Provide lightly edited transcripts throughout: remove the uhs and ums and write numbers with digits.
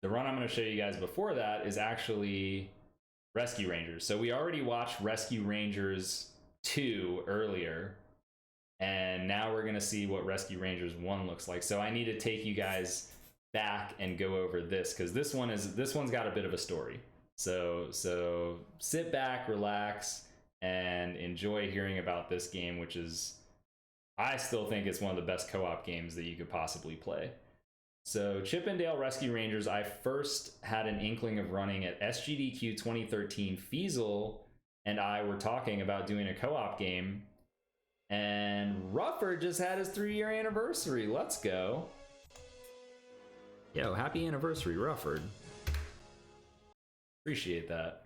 the run I'm going to show you guys before that is actually Rescue Rangers. So we already watched Rescue Rangers 2 earlier, and now we're going to see what Rescue Rangers 1 looks like. So I need to take you guys back and go over this, because this one's got a bit of a story. So sit back, relax, and enjoy hearing about this game, which is, I still think it's one of the best co-op games that you could possibly play. So Chip 'n Dale Rescue Rangers, I first had an inkling of running at SGDQ 2013. Feasel and I were talking about doing a co-op game, and Rufford just had his 3-year anniversary. Let's go. Yo, happy anniversary, Rufford. Appreciate that.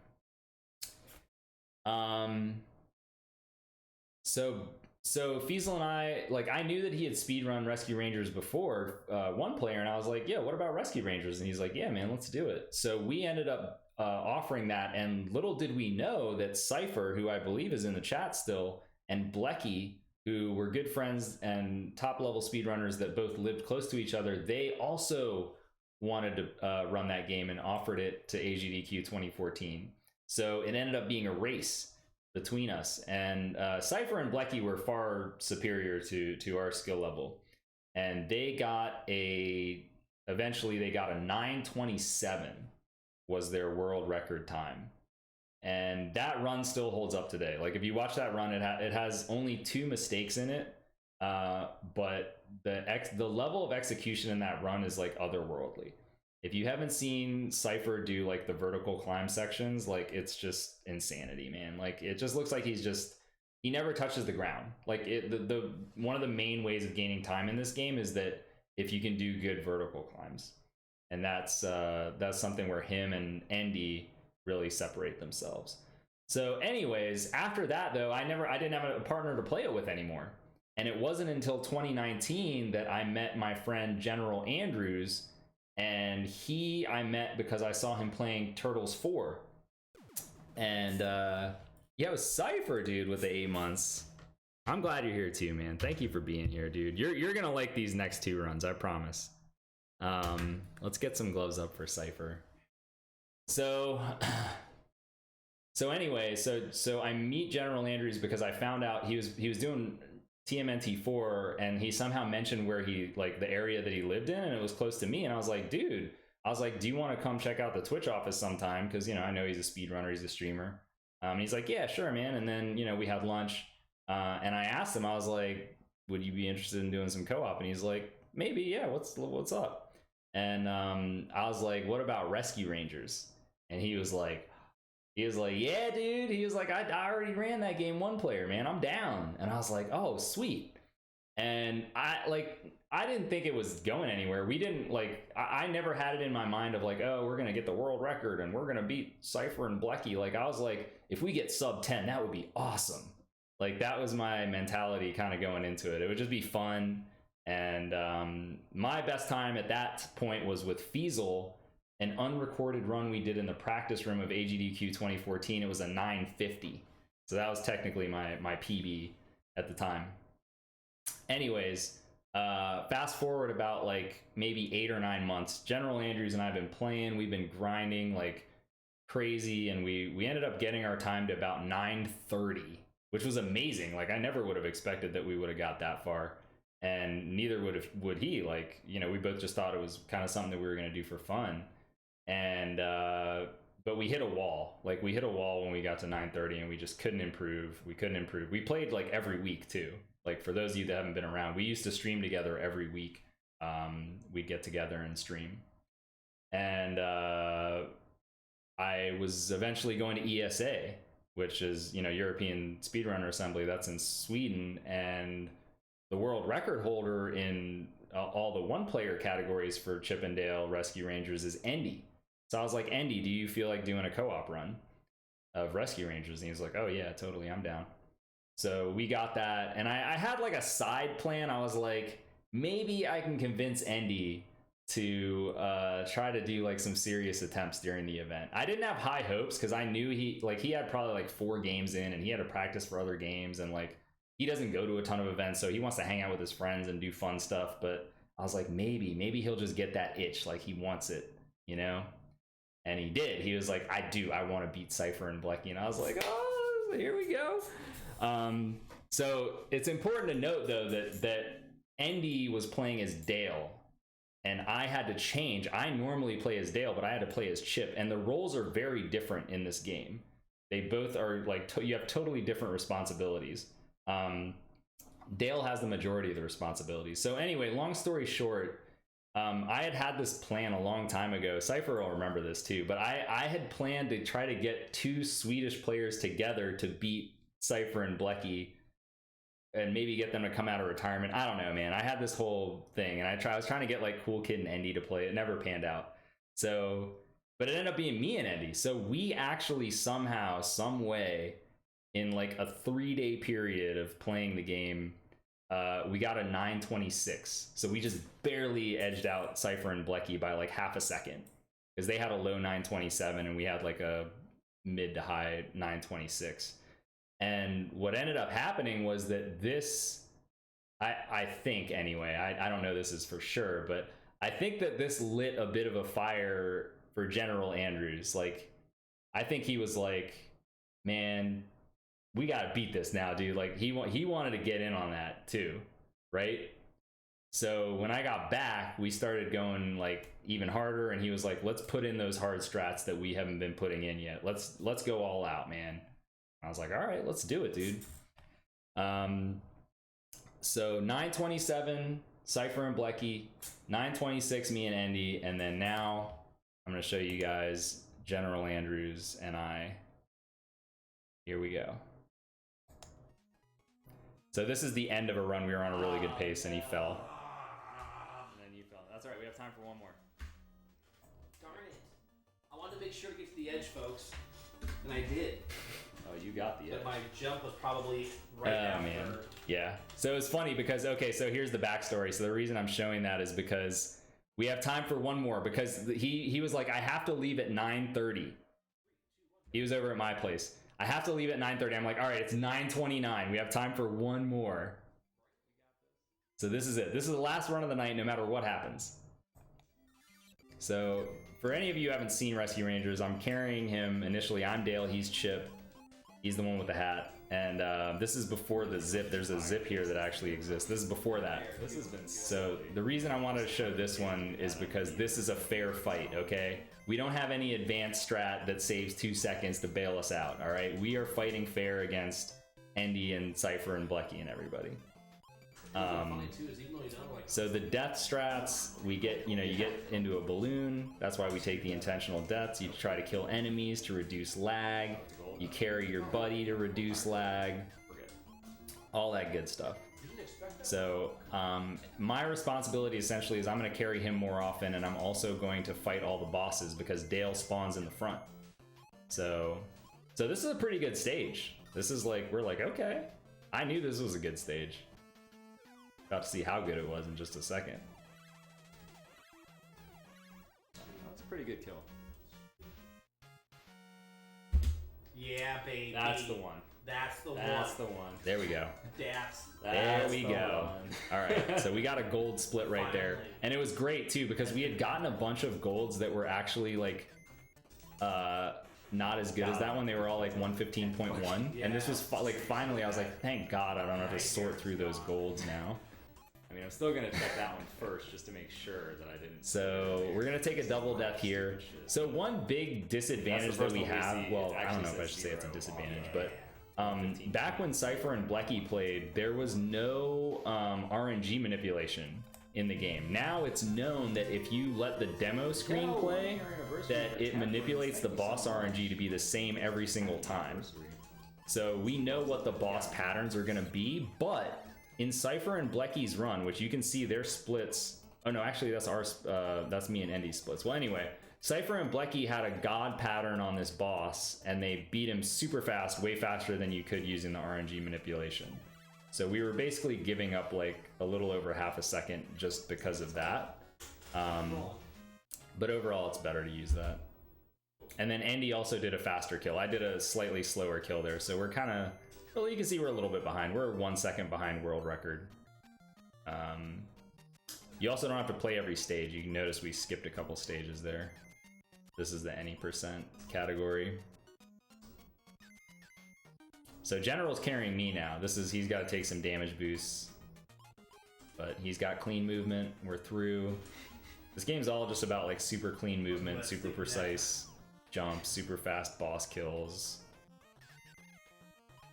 So Feasel and I, like, I knew that he had speedrun Rescue Rangers before, one player, and I was like, yeah, what about Rescue Rangers? And he's like, yeah, man, let's do it. So we ended up offering that, and little did we know that Cypher, who I believe is in the chat still, and Blecky, who were good friends and top-level speedrunners that both lived close to each other, they also wanted to run that game and offered it to AGDQ 2014. So it ended up being a race between us, and Cypher and Blecky were far superior to our skill level, and they got eventually they got a 9:27 was their world record time, and that run still holds up today. Like, if you watch that run, it has only 2 mistakes in it, but the level of execution in that run is like otherworldly. If you haven't seen Cypher do like the vertical climb sections, like, it's just insanity, man. Like, it just looks like he never touches the ground. Like, the one of the main ways of gaining time in this game is that if you can do good vertical climbs, and that's something where him and Andy really separate themselves. So anyways, after that though, I didn't have a partner to play it with anymore. And it wasn't until 2019 that I met my friend General Andrews, and I met because I saw him playing Turtles 4. And yeah, it was Cypher, dude, with the 8 months. I'm glad you're here too, man. Thank you for being here, dude. You're gonna like these next 2 runs, I promise. Let's get some gloves up for Cypher. So anyway, so I meet General Andrews because I found out he was doing TMNT4, and he somehow mentioned where he, like, the area that he lived in, and it was close to me. And I was like, dude, do you want to come check out the Twitch office sometime? Because, you know, I know he's a speedrunner, he's a streamer. And he's like, yeah, sure, man. And then, you know, we had lunch, and I asked him, I was like, would you be interested in doing some co-op? And he's like, maybe, yeah, what's up? And I was like, what about Rescue Rangers? And he was like, yeah, dude. He was like, I already ran that game 1 player, man. I'm down. And I was like, oh, sweet. And I didn't think it was going anywhere. We didn't, like, I never had it in my mind of like, oh, we're going to get the world record and we're going to beat Cypher and Blecky. Like, I was like, if we get sub 10, that would be awesome. Like, that was my mentality kind of going into it. It would just be fun. And my best time at that point was with Feasel, an unrecorded run we did in the practice room of AGDQ 2014. It was a 950. So that was technically my PB at the time. Anyways, fast forward about like maybe 8 or 9 months, General Andrews and I have been playing. We've been grinding like crazy, and we ended up getting our time to about 930, which was amazing. Like, I never would have expected that we would have got that far, and neither would he. Like, you know, we both just thought it was kind of something that we were going to do for fun. And but we hit a wall. Like, we hit a wall when we got to 930, and we just couldn't improve. We played like every week too. Like, for those of you that haven't been around, we used to stream together every week. We'd get together and stream. And I was eventually going to ESA, which is, you know, European Speedrunner Assembly. That's in Sweden. And the world record holder in all the 1-player categories for Chip 'n Dale Rescue Rangers is Andy. So I was like, Andy, do you feel like doing a co-op run of Rescue Rangers? And he was like, oh yeah, totally, I'm down. So we got that, and I had like a side plan. I was like, maybe I can convince Andy to try to do like some serious attempts during the event. I didn't have high hopes because I knew he had probably like 4 games in, and he had to practice for other games, and like, he doesn't go to a ton of events, so he wants to hang out with his friends and do fun stuff. But I was like, maybe he'll just get that itch, like he wants it, you know? And he did. He was like, I want to beat Cypher and Blecky. And I was like, oh, here we go. So it's important to note, though, that Endy was playing as Dale. And I had to change. I normally play as Dale, but I had to play as Chip. And the roles are very different in this game. They both are like, you have totally different responsibilities. Dale has the majority of the responsibilities. So anyway, long story short, I had this plan a long time ago. Cypher will remember this too, but I had planned to try to get 2 Swedish players together to beat Cypher and Blecky and maybe get them to come out of retirement. I don't know, man. I had this whole thing, and I was trying to get like Cool Kid and Endy to play. It never panned out. So, but it ended up being me and Endy. So we actually somehow, some way, in like a 3-day period of playing the game, we got a 926. So we just barely edged out Cypher and Blecky by like half a second, because they had a low 927 and we had like a mid to high 926. And what ended up happening was that this, I think anyway, I don't know this is for sure, but I think that this lit a bit of a fire for General Andrews. Like, I think he was like, man, we gotta beat this now, dude. Like, he wanted to get in on that too, right? So when I got back, we started going like even harder, and he was like, let's put in those hard strats that we haven't been putting in yet. Let's go all out, man. I was like, all right, let's do it, dude. So 927, Cypher and Blecky, 926, me and Endy, and then now I'm gonna show you guys General Andrews and I. Here we go. So this is the end of a run. We were on a really good pace, and he fell. And then you fell. That's all right. We have time for one more. Darn it! I wanted to make sure to get to the edge, folks, and I did. Oh, you got the edge. But my jump was probably right after. Man. Yeah. So it's funny because, okay, so here's the backstory. So the reason I'm showing that is because we have time for one more, because he was like, I have to leave at 9:30. He was over at my place. I have to leave at 9:30. I'm like, all right, it's 9:29. We have time for one more. So this is it. This is the last run of the night, no matter what happens. So for any of you who haven't seen Rescue Rangers, I'm carrying him initially. I'm Dale, he's Chip. He's the one with the hat. And this is before the zip. There's a zip here that actually exists. This is before that. This has been So the reason I wanted to show this one is because this is a fair fight, okay? We don't have any advanced strat that saves 2 seconds to bail us out, all right? We are fighting fair against Endy and Cypher and Blecky and everybody. So the death strats, we get, you get into a balloon. That's why we take the intentional deaths. You try to kill enemies to reduce lag. You carry your buddy to reduce lag. All that good stuff. So my responsibility essentially is I'm going to carry him more often, and I'm also going to fight all the bosses because Dale spawns in the front. So this is a pretty good stage. This is like, we're like, okay. I knew this was a good stage. About to see how good it was in just a second. That's a pretty good kill. Yeah, baby. That's the one. That's the one. That's the one. There we go. There we go. All right, so we got a gold split right there. And it was great too, because we had gotten a bunch of golds that were actually like not as good as that one. They were all like 115.1. And this was like, finally I was like, thank God I don't have to sort through those golds now. I mean, I'm still gonna check that one first just to make sure that I didn't. So we're gonna take a double death here. So one big disadvantage that we have, well, I don't know if I should say it's a disadvantage, but back when Cypher and Blecky played, there was no RNG manipulation in the game. Now it's known that if you let the demo screen play, that it manipulates the boss RNG to be the same every single time. So we know what the boss patterns are gonna be, but in Cypher and Blecky's run, which you can see their splits, oh no, actually that's me and Endy's splits. Well, anyway, Cypher and Blecky had a god pattern on this boss, and they beat him super fast, way faster than you could using the RNG manipulation. So we were basically giving up like a little over half a second just because of that. But overall, it's better to use that. And then Endy also did a faster kill. I did a slightly slower kill there, so we're kind of, well, you can see we're a little bit behind. We're 1 second behind world record. You also don't have to play every stage. You can notice we skipped a couple stages there. This is the any percent category. So General's carrying me now. He's got to take some damage boosts. But he's got clean movement. We're through. This game's all just about like super clean movement, super precise jumps, super fast boss kills.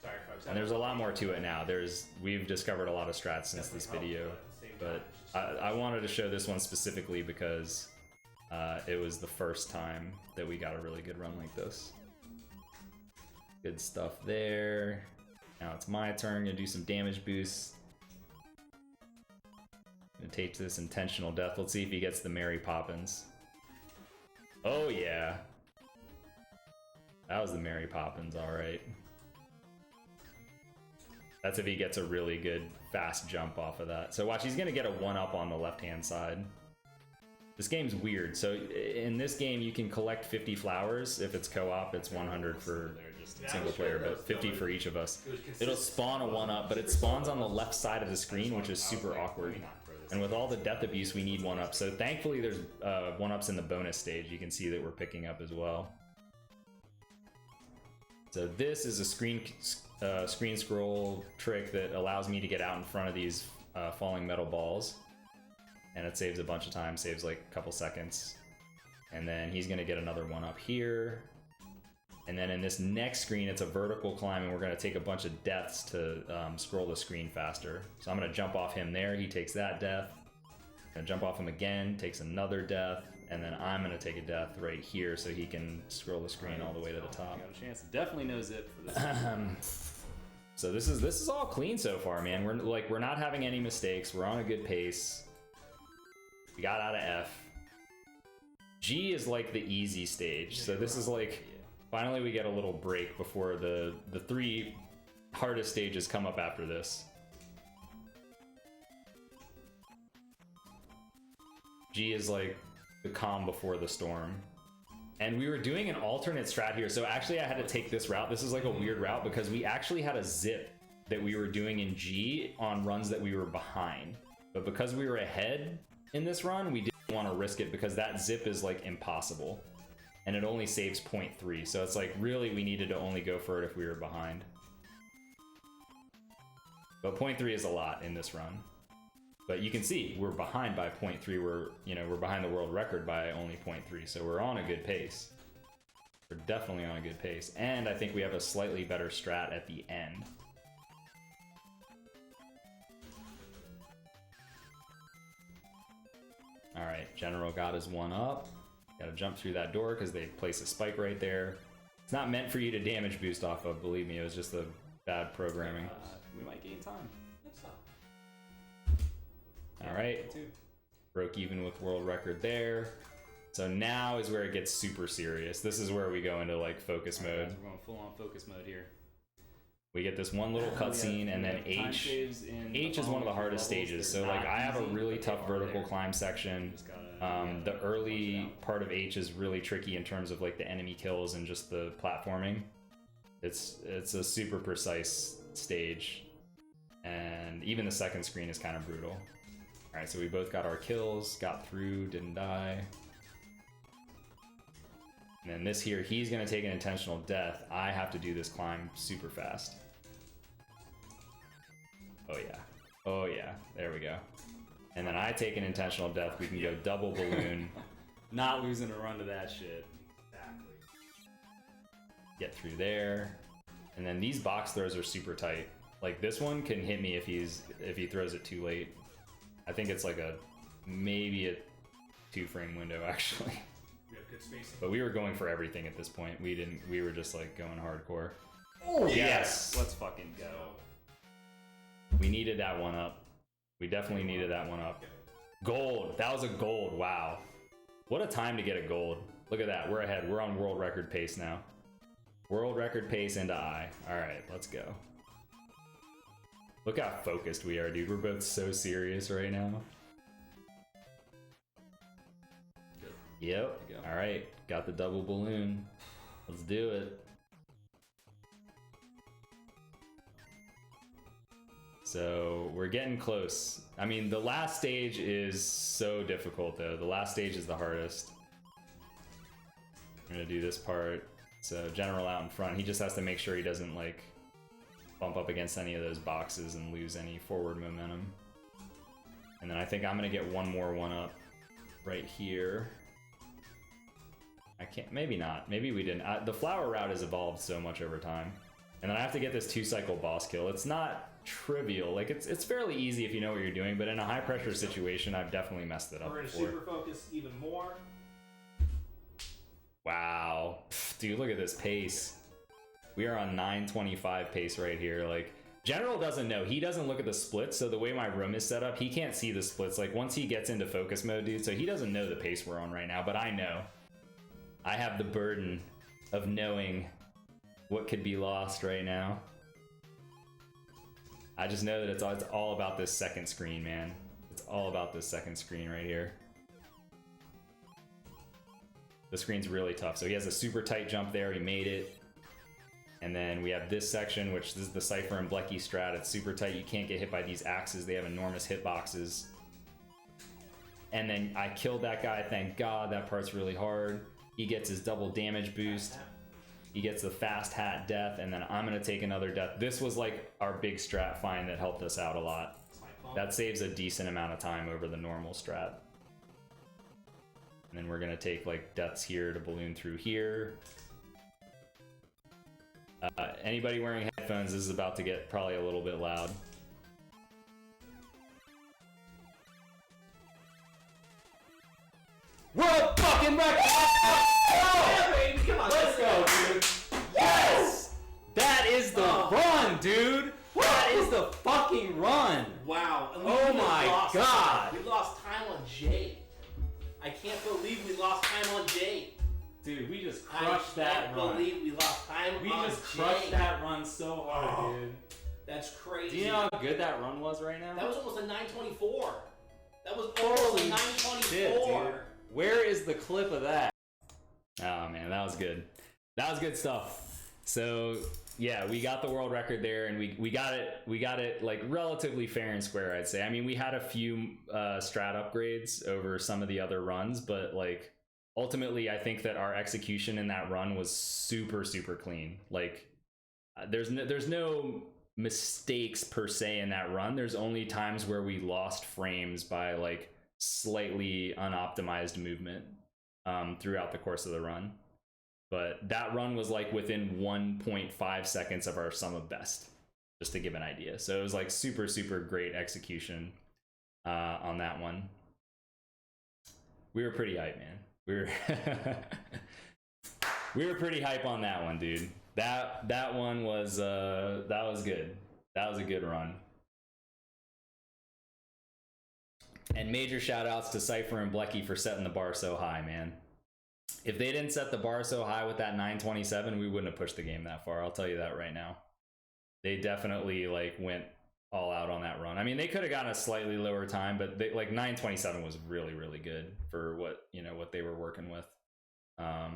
Sorry, folks. And there's a lot more to it now. We've discovered a lot of strats since this video, but I wanted to show this one specifically because it was the first time that we got a really good run like this. Good stuff there. Now it's my turn. Gonna do some damage boosts. Gonna take this intentional death. Let's see if he gets the Mary Poppins. Oh yeah. That was the Mary Poppins, alright. That's if he gets a really good fast jump off of that. So watch, he's gonna get a 1-up on the left-hand side. This game's weird. So in this game, you can collect 50 flowers. If it's co-op, it's 100 for single player, but 50 for each of us. It'll spawn a 1-up, but it spawns on the left side of the screen, which is super awkward. And with all the death abuse, we need 1-up. So thankfully, there's 1-ups in the bonus stage. You can see that we're picking up as well. So this is a screen scroll trick that allows me to get out in front of these falling metal balls. And it saves a bunch of time, saves like a couple seconds. And then he's gonna get another 1-up here. And then in this next screen, it's a vertical climb, and we're gonna take a bunch of deaths to scroll the screen faster. So I'm gonna jump off him there, he takes that death. Gonna jump off him again, takes another death, and then I'm gonna take a death right here so he can scroll the screen all the way to the top. Got a chance. Definitely no zip for this. So this is all clean so far, man. We're not having any mistakes. We're on a good pace. We got out of F. G is like the easy stage. So this is like, finally we get a little break before the 3 hardest stages come up after this. G is like the calm before the storm. And we were doing an alternate strat here. So actually I had to take this route. This is like a weird route because we actually had a zip that we were doing in G on runs that we were behind. But because we were ahead in this run, we didn't want to risk it because that zip is like impossible. And it only saves 0.3. So it's like really we needed to only go for it if we were behind. But 0.3 is a lot in this run. But you can see we're behind by 0.3. We're behind the world record by only 0.3. So we're on a good pace. We're definitely on a good pace. And I think we have a slightly better strat at the end. All right, General got his 1-up. Gotta jump through that door because they place a spike right there. It's not meant for you to damage boost off of, believe me. It was just a bad programming. We might gain time. All right, broke even with world record there. So now is where it gets super serious. This is where we go into like focus mode. Guys, we're going full on focus mode here. We get this one little cutscene, and then H is one of the hardest stages. So like I have a really tough vertical climb section. The early part of H is really tricky in terms of like the enemy kills and just the platforming. It's a super precise stage, and even the second screen is kind of brutal. All right, so we both got our kills, got through, didn't die. And then this here, he's gonna take an intentional death. I have to do this climb super fast. Oh yeah, oh yeah, there we go. And then I take an intentional death. We can go double balloon. Not losing a run to that shit. Exactly. Get through there. And then these box throws are super tight. Like this one can hit me if he throws it too late. I think it's like maybe a 2-frame window actually. We have good spacing. But we were going for everything at this point. We were just like going hardcore. Oh yes! Let's fucking go. We needed that 1-up. We definitely needed that 1-up. Gold. That was a gold. Wow. What a time to get a gold. Look at that. We're ahead. We're on world record pace now. World record pace into I. All right, let's go. Look how focused we are, dude. We're both so serious right now. Good. Yep. All right. Got the double balloon. Let's do it. So we're getting close. I mean, the last stage is so difficult though. The last stage is the hardest. I'm gonna do this part. So general out in front. He just has to make sure he doesn't like bump up against any of those boxes and lose any forward momentum. And then I think I'm gonna get one more one up right here. I can't, maybe not, maybe we didn't. The flower route has evolved so much over time. And then I have to get this 2-cycle boss kill. It's not trivial, like it's fairly easy if you know what you're doing, but in a high pressure situation, I've definitely messed it up We're gonna before. super focus even more. Wow, dude, look at this pace. We are on 925 pace right here. Like, General doesn't know. He doesn't look at the splits, so the way my room is set up, he can't see the splits. Like, once he gets into focus mode, dude, so he doesn't know the pace we're on right now, but I know. I have the burden of knowing what could be lost right now. I just know that it's all about this second screen, man. It's all about this second screen right here. The screen's really tough. So he has a super tight jump there. He made it. And then we have this section, which this is the Cypher and Blecky strat. It's super tight. You can't get hit by these axes. They have enormous hitboxes. And then I killed that guy. Thank God. That part's really hard. He gets his double damage boost. He gets the fast hat death. And then I'm going to take another death. This was like our big strat find that helped us out a lot. That saves a decent amount of time over the normal strat. And then we're gonna take like deaths here to balloon through here. Anybody wearing headphones, this is about to get probably a little bit loud. World fucking record! Yeah, baby, come on, Let's go, dude! Yes! That is the run, dude! That is the fucking run! Wow. And Oh my God. We lost time on Jade. I can't believe we lost time on Jade. Dude, we just crushed that I run. can't believe we lost time We on just crushed Jade. that run so hard, dude. That's Do crazy. you know how good that run was right now? That was almost a 924. That was almost Holy a 924. shit, dude. Where is the clip of that? Oh man, that was good. That was good stuff. So yeah, we got the world record there, and we got it like relatively fair and square, I'd say. I mean, we had a few strat upgrades over some of the other runs, but like ultimately, I think that our execution in that run was super clean. Like there's no mistakes per se in that run. There's only times where we lost frames by like slightly unoptimized movement throughout the course of the run. But that run was like within 1.5 seconds of our sum of best, just to give an idea. So it was like super great execution on that one. We were pretty hype, man. We were we were pretty hype on that one, dude. That one was that was good. That was a good run. And major shout outs to Cypher and Blecky for setting the bar so high, man. If they didn't set the bar so high with that 927, we wouldn't have pushed the game that far. I'll tell you that right now. They definitely like went all out on that run. I mean, they could have gotten a slightly lower time, but they, like 927 was really good for what, you know, what they were working with. I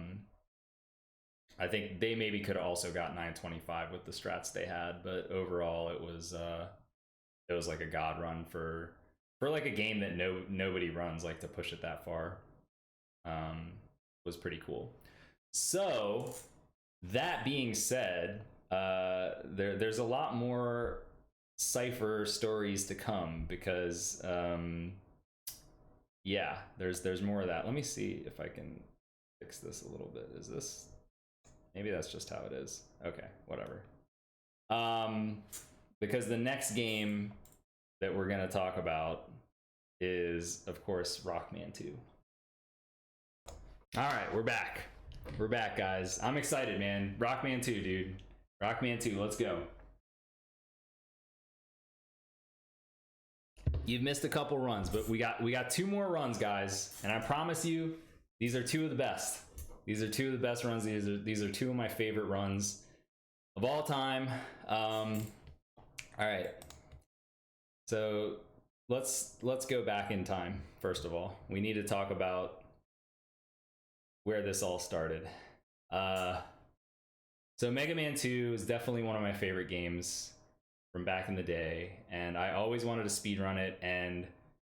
think they maybe could have also got 925 with the strats they had, but overall it was like a god run for like a game that nobody runs, like to push it that far. Was pretty cool. So that being said, there's a lot more Cypher stories to come because yeah, there's more of that. Let me see if I can fix this a little bit. Is this, maybe that's just how it is. Okay, whatever. Because the next game that we're gonna talk about is, of course, Rockman 2. All right, we're back. We're back, guys. I'm excited, man. Rockman 2, dude. Rockman 2, let's go. You've missed a couple runs, but we got 2 more runs, guys. And I promise you, these are 2 of the best. These are 2 of the best runs. These are 2 of my favorite runs of all time. All right. So let's go back in time. First of all, we need to talk about where this all started. So Mega Man 2 is definitely one of my favorite games from back in the day, and I always wanted to speedrun it, and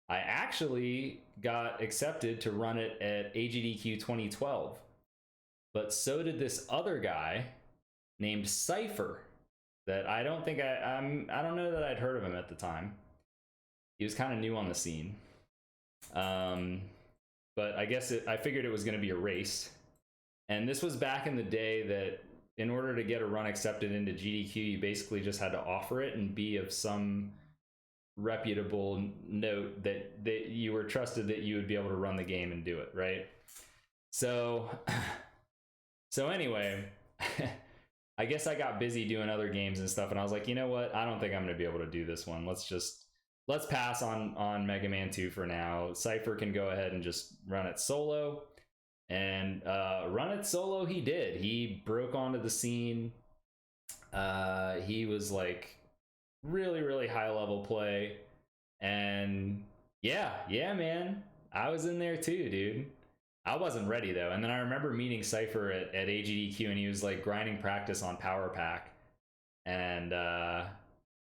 I actually got accepted to run it at AGDQ 2012. but so did this other guy named Cypher that I don't think I don't know that I'd heard of him at the time. He was kind of new on the scene. But I guess I figured it was going to be a race. And this was back in the day that in order to get a run accepted into GDQ, you basically just had to offer it and be of some reputable note that you were trusted that you would be able to run the game and do it, right? So anyway, I guess I got busy doing other games and stuff, and I was like, you know what? I don't think I'm going to be able to do this one. Let's pass on Mega Man 2 for now. Cypher can go ahead and just run it solo. And run it solo he did. He broke onto the scene. He was like really, really high level play. And yeah, man. I was in there too, dude. I wasn't ready though. And then I remember meeting Cypher at AGDQ, and he was like grinding practice on Power Pack. And I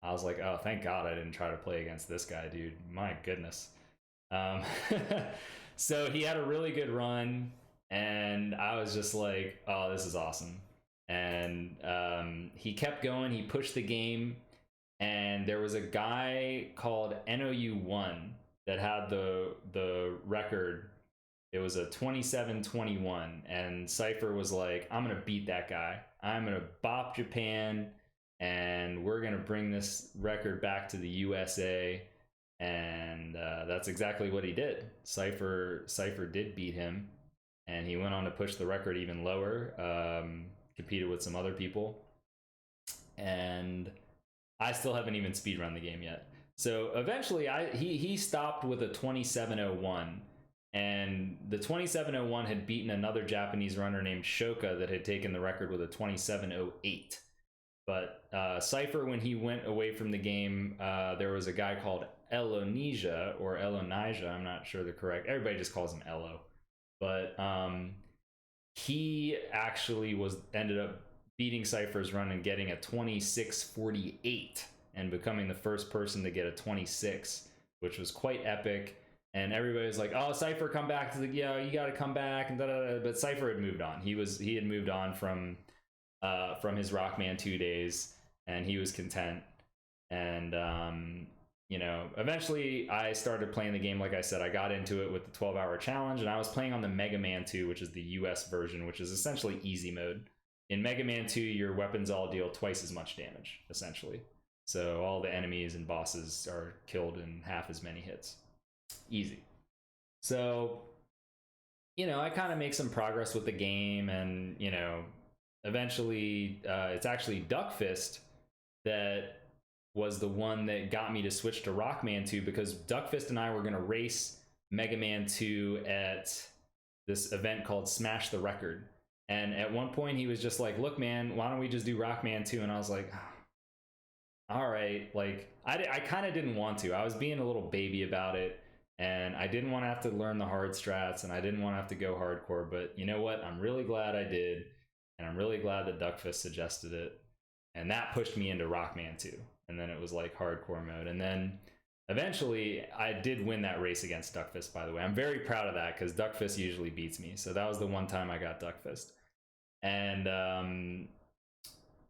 was like, oh, thank God I didn't try to play against this guy, dude. My goodness. So he had a really good run, and I was just like, oh, this is awesome. And he kept going. He pushed the game, and there was a guy called NOU1 that had the record. It was a 27-21, and Cypher was like, I'm gonna beat that guy. I'm gonna bop Japan, and we're gonna bring this record back to the USA. And that's exactly what he did. Cypher did beat him, and he went on to push the record even lower, competed with some other people, and I still haven't even speedrun the game yet. So eventually he stopped with a 27:01, and the 27:01 had beaten another Japanese runner named Shoka that had taken the record with a 27:08. But Cypher, when he went away from the game, there was a guy called Elonija, or Elonija, I'm not sure the correct, everybody just calls him Elo. But he actually ended up beating Cypher's run and getting a 26:48 and becoming the first person to get a 26, which was quite epic. And everybody was like, oh, Cypher, come back to you got to come back, and da-da-da. But Cypher had moved on. He had moved on from his Rockman 2 days, and he was content. And eventually I started playing the game. Like I said, I got into it with the 12-hour challenge, and I was playing on the Mega Man 2, which is the US version, which is essentially easy mode. In Mega Man 2, your weapons all deal twice as much damage, essentially. So all the enemies and bosses are killed in half as many hits. Easy. So, I kind of make some progress with the game, and, eventually it's actually Duckfist that was the one that got me to switch to Rockman 2, because Duckfist and I were going to race Mega Man 2 at this event called Smash the Record. And at one point he was just like, look, man, why don't we just do Rockman 2? And I was like, all right. Like, I kind of didn't want to. I was being a little baby about it, and I didn't want to have to learn the hard strats, and I didn't want to have to go hardcore. But you know what? I'm really glad I did, and I'm really glad that Duckfist suggested it. And that pushed me into Rockman 2. And then it was like hardcore mode. And then eventually I did win that race against Duckfist, by the way. I'm very proud of that, because Duckfist usually beats me. So that was the one time I got Duckfist. And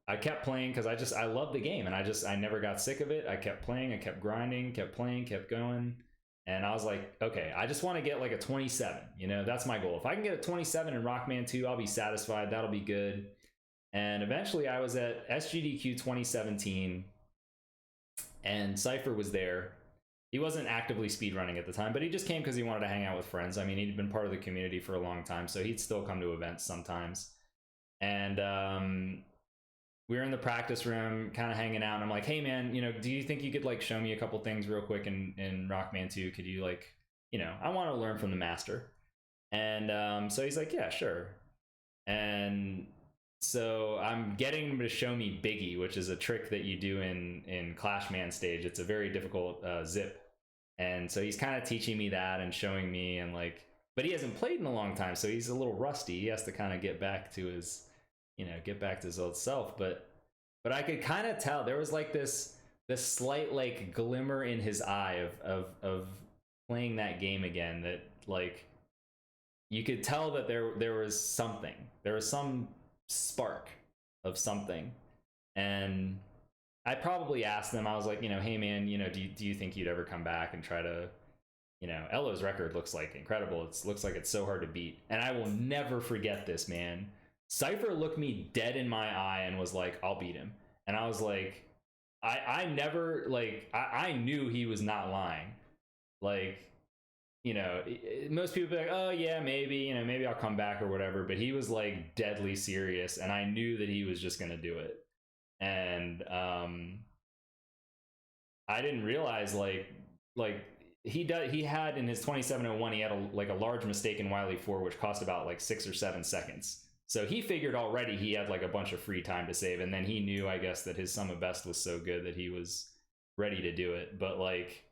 I kept playing because I love the game, and I never got sick of it. I kept playing, I kept grinding, kept playing, kept going. And I was like, okay, I just want to get like a 27. That's my goal. If I can get a 27 in Rockman 2, I'll be satisfied. That'll be good. And eventually I was at SGDQ 2017, and Cypher was there. He wasn't actively speedrunning at the time, but he just came because he wanted to hang out with friends. I mean, he'd been part of the community for a long time, so he'd still come to events sometimes. And we were in the practice room kind of hanging out, and I'm like, hey man, do you think you could like show me a couple things real quick in Rockman 2? Could you like, I want to learn from the master. And so he's like, yeah, sure. And so I'm getting him to show me Biggie, which is a trick that you do in Clash Man stage. It's a very difficult zip. And so he's kind of teaching me that and showing me, and like, but he hasn't played in a long time, so he's a little rusty. He has to kind of get back to his old self. But I could kind of tell there was like this slight like glimmer in his eye of playing that game again, that like you could tell that there was something. There was some spark of something. And I probably asked them, I was like, hey man, do you think you'd ever come back and try to, Elo's record looks like incredible. It looks like it's so hard to beat. And I will never forget this, man. Cypher looked me dead in my eye and was like, I'll beat him. And I was like, I never, like, I knew he was not lying. Like, most people be like, oh yeah, maybe, maybe I'll come back or whatever. But he was like deadly serious, and I knew that he was just gonna do it. And I didn't realize like he had in his 2701, he had a large mistake in Wily 4, which cost about like 6 or 7 seconds. So he figured already he had like a bunch of free time to save, and then he knew, I guess, that his sum of best was so good that he was ready to do it. But like,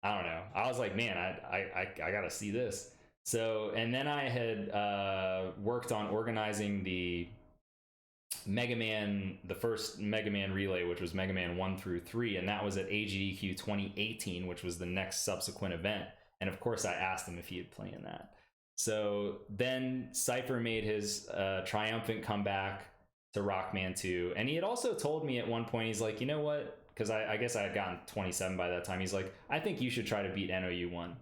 I don't know. I was like, man, I gotta see this. So, and then I had worked on organizing the Mega Man, the first Mega Man relay, which was Mega Man 1 through 3, and that was at AGDQ 2018, which was the next subsequent event. And of course, I asked him if he had played in that. So then Cypher made his triumphant comeback to Rockman 2, and he had also told me at one point, he's like, you know what? Because I guess I had gotten 27 by that time. He's like, I think you should try to beat NOU 1.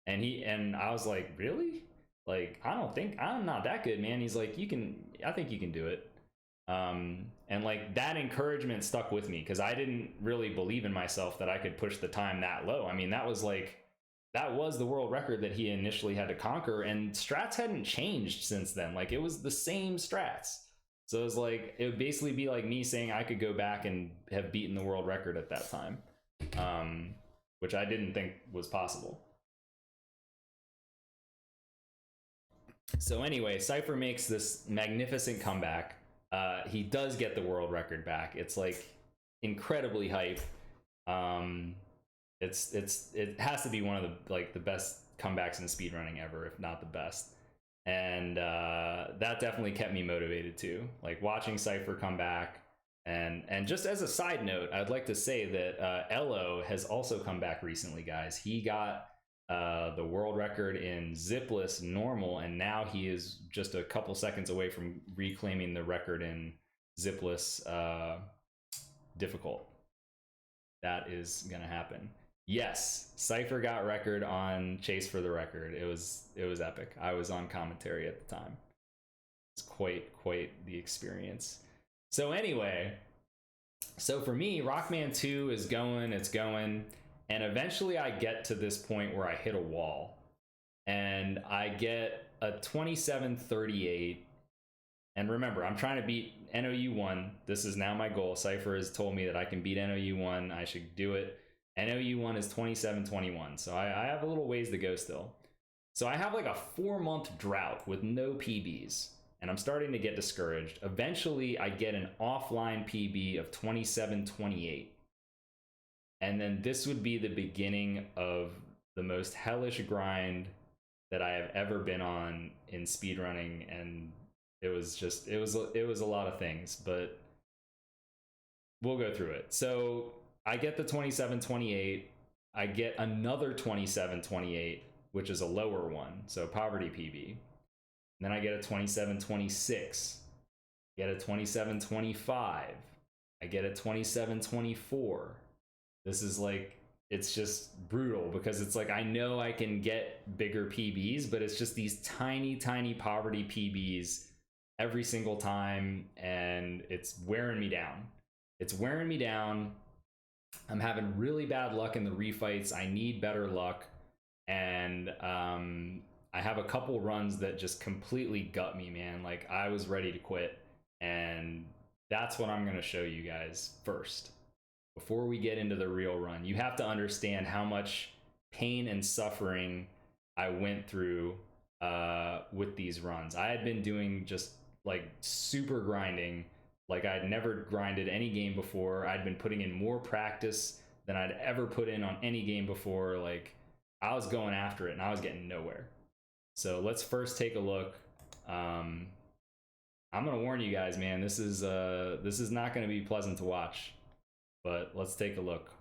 And I was like, really? Like, I'm not that good, man. He's like, I think you can do it. And like that encouragement stuck with me, because I didn't really believe in myself that I could push the time that low. I mean, that was the world record that he initially had to conquer, and strats hadn't changed since then. Like, it was the same strats. So it was like, it would basically be like me saying I could go back and have beaten the world record at that time, which I didn't think was possible. So anyway, Cypher makes this magnificent comeback. He does get the world record back. It's like incredibly hype. It has to be one of the best comebacks in speedrunning ever, if not the best. And that definitely kept me motivated too. Like watching Cypher come back. And just as a side note, I'd like to say that Elo has also come back recently, guys. He got the world record in zipless normal, and now he is just a couple seconds away from reclaiming the record in zipless difficult. That is gonna happen. Yes, Cypher got record on Chase for the Record. It was epic. I was on commentary at the time. It's quite the experience. So anyway, so for me, Rockman 2 is going, and eventually I get to this point where I hit a wall, and I get a 2738. And remember, I'm trying to beat NOU 1. This is now my goal. Cypher has told me that I can beat NOU 1. I should do it. NOU 1 is 2721, so I have a little ways to go still. So I have like a 4-month drought with no PBs, and I'm starting to get discouraged. Eventually, I get an offline PB of 2728. And then this would be the beginning of the most hellish grind that I have ever been on in speedrunning, and it was a lot of things, but we'll go through it. So I get the 2728. I get another 2728, which is a lower one, so poverty PB. And then I get a 2726. Get a 2725. I get a 2724. This is like, it's just brutal, because it's like, I know I can get bigger PBs, but it's just these tiny poverty PBs every single time, and it's wearing me down. I'm having really bad luck in the refights. I need better luck, and I have a couple runs that just completely gut me, man. Like, I was ready to quit, and that's what I'm going to show you guys first. Before we get into the real run, you have to understand how much pain and suffering I went through with these runs. I had been doing just like super grinding, like I'd never grinded any game before. I'd been putting in more practice than I'd ever put in on any game before. Like, I was going after it and I was getting nowhere. So let's first take a look. I'm gonna warn you guys, man, this is not gonna be pleasant to watch. But let's take a look.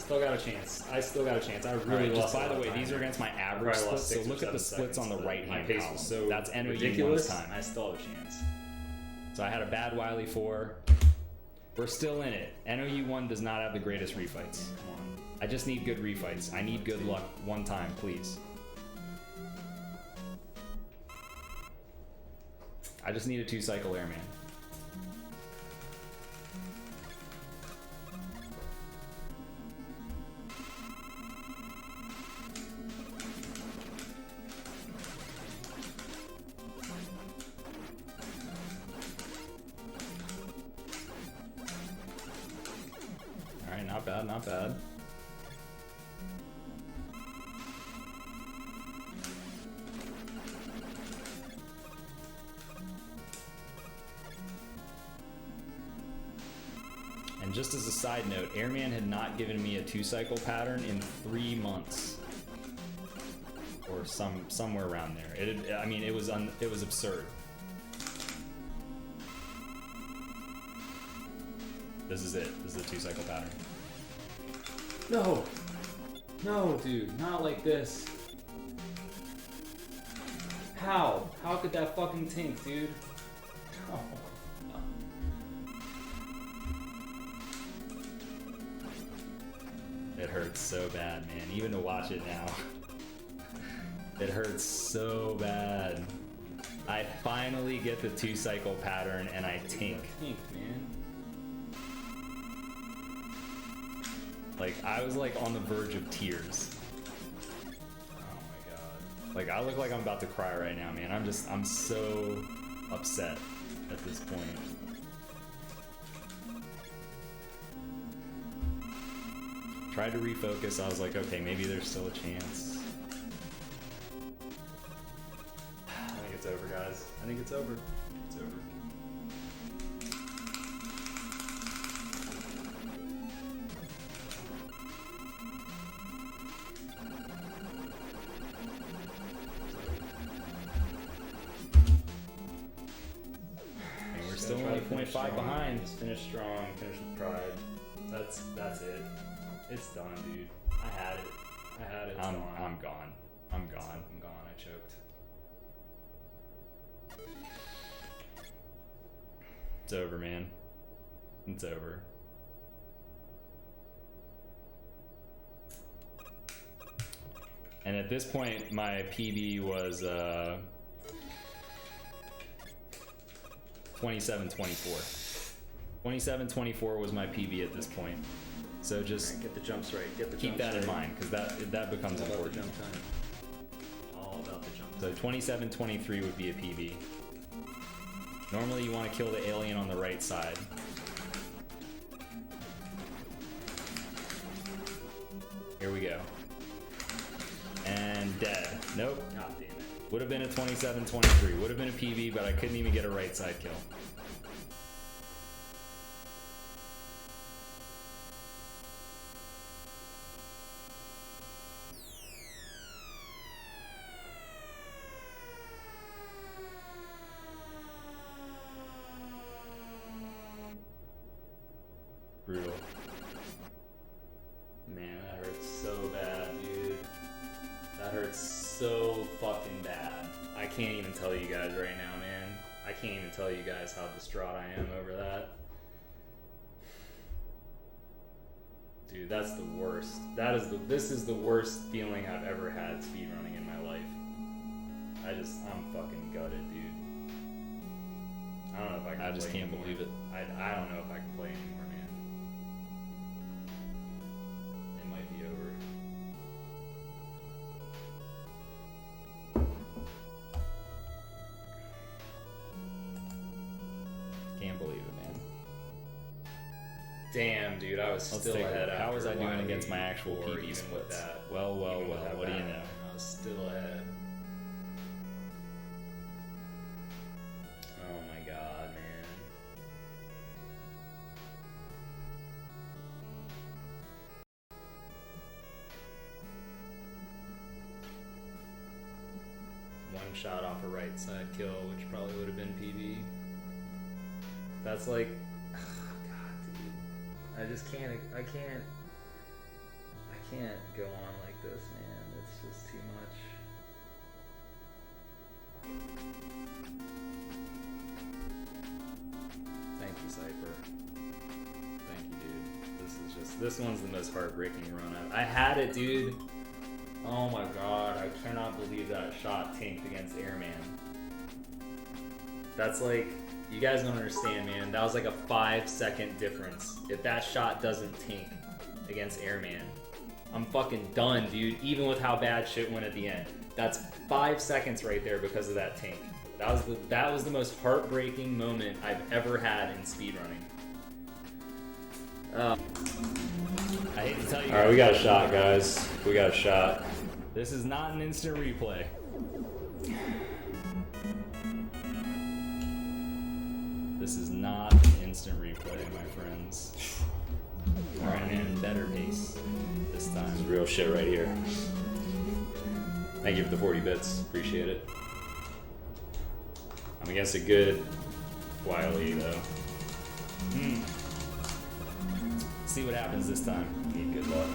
Still got a chance. I still got a chance. I really Alright, lost. just by a lot the of way, time these are there. against my I average probably lost splits. So 6 or look at the 7 splits on the seconds, but right hand my pace column. was so That's NOU ridiculous. one's time. I still have a chance. So I had a bad Wily 4. We're still in it. NOU 1 does not have the greatest refights. Come on. I just need good refights. I need good luck one time, please. I just need a 2-cycle airman. Alright, not bad, not bad. And just as a side note, Airman had not given me a 2-cycle pattern in 3 months, or somewhere around there. It had, I mean, it was absurd. This is it. This is the 2-cycle pattern. No! No, dude, not like this. How? How could that fucking tank, dude? Oh. It hurts so bad, man. Even to watch it now. It hurts so bad. I finally get the 2-cycle pattern and I tank. Tank, man. Like, I was like on the verge of tears. Oh my god. Like, I look like I'm about to cry right now, man. I'm so upset at this point. Tried to refocus. I was like, okay, maybe there's still a chance. I think it's over, guys. I think it's over. It's over. And we're still only 0.5 behind. Finish strong, finish with pride. That's it. It's done, dude. I had it. It's I'm gone. gone. I'm gone. I'm gone. I choked. It's over, man. It's over. And at this point, my PB was 27-24. 27-24 was my PB at this point. So just Alright, get the jumps right. Get the keep jumps that in right. mind, because that becomes All about the important. jump time. All about the jump So time. 27-23 would be a PB. Normally you want to kill the alien on the right side. Here we go. And dead. Nope. God damn it. Would have been a 27-23. Would have been a PB, but I couldn't even get a right side kill. Brutal. Man, that hurts so bad, dude. That hurts so fucking bad. I can't even tell you guys right now, man. I can't even tell you guys how distraught I am over that. Dude, that's the worst. This is the worst feeling I've ever had speedrunning in my life. I'm fucking gutted, dude. I don't know if I can I just play can't anymore. believe it. I don't know if I can play anymore, man. It might be over. Can't believe it, man. Damn, dude, I was Let's still take a ahead. look. How was I after doing Wily against my actual 4, PB even splits? with that. Well, Even with that what do you battle, know? I was still ahead. Oh my god, man. One shot off a right side kill, which probably would have been PB. That's like, oh god, dude. I just can't. can't go on like this, man. It's just too much. Thank you, Cypher. Thank you, dude. This one's the most heartbreaking run I had it, dude. Oh my god, I cannot believe that shot tanked against Airman. That's like, you guys don't understand, man. That was like a 5-second difference. If that shot doesn't tank against Airman, I'm fucking done, dude. Even with how bad shit went at the end. That's 5 seconds right there because of that tank. That was the most heartbreaking moment I've ever had in speedrunning. I hate to tell you. All right, we got a shot, guys. We got a shot. This is not an instant replay. This is not an instant replay, my friends. We're in better pace this time. This is real shit right here. Thank you for the 40 bits. Appreciate it. I'm against a good Wiley, though. See what happens this time. Need good luck.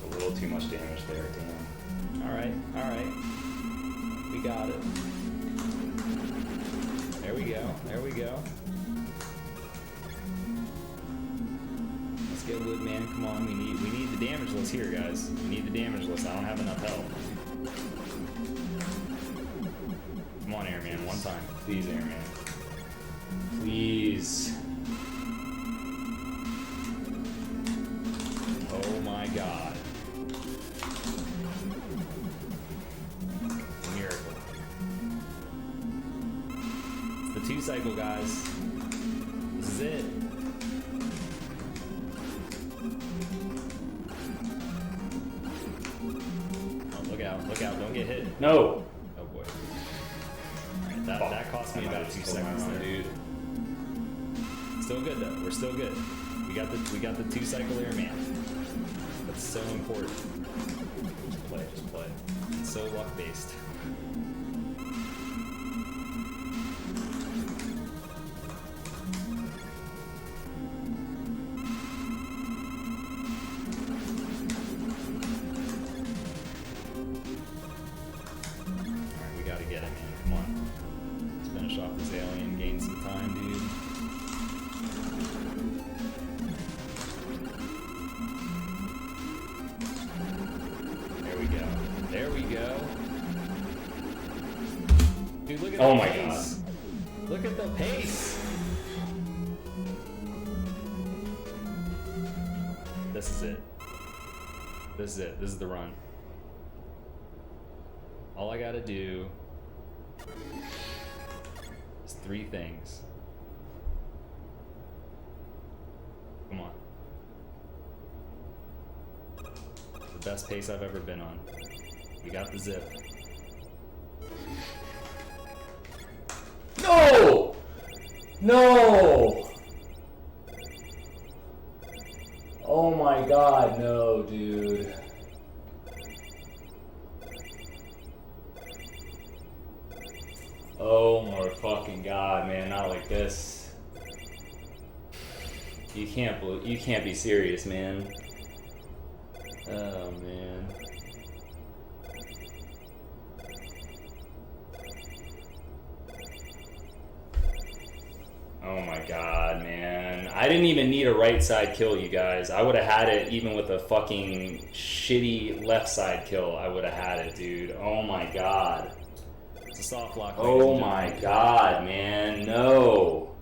A little too much damage there, damn. Alright. We got it. There we go. Let's get Woodman, come on, we need the damage list here, guys. We need the damage list. I don't have enough health. Come on, Airman, one time. Please, Airman. Please. Oh my god. Miracle. It's the 2 cycle, guys. This is it. Oh, look out, don't get hit. No! Oh boy. Alright, that cost me about 2 seconds there, dude. Still good though, we're still good. We got the 2 cycle Airman. That's so important. Just play. It's so luck based. Alright, we gotta get it, man. Come on. Let's finish off this alien, gain some time, dude. There we go. Dude, look at the pace. God. Look at the pace. This is it. This is the run. All I gotta do is 3 things. Come on. The best pace I've ever been on. We got the zip. No! No! Oh my god, no, dude. Oh my fucking god, man, not like this. You can't be serious, man. Oh man. Oh my god, man. I didn't even need a right side kill, you guys. I would have had it even with a fucking shitty left side kill. I would have had it, dude. Oh my god. It's a soft lock. Oh my god, man. No.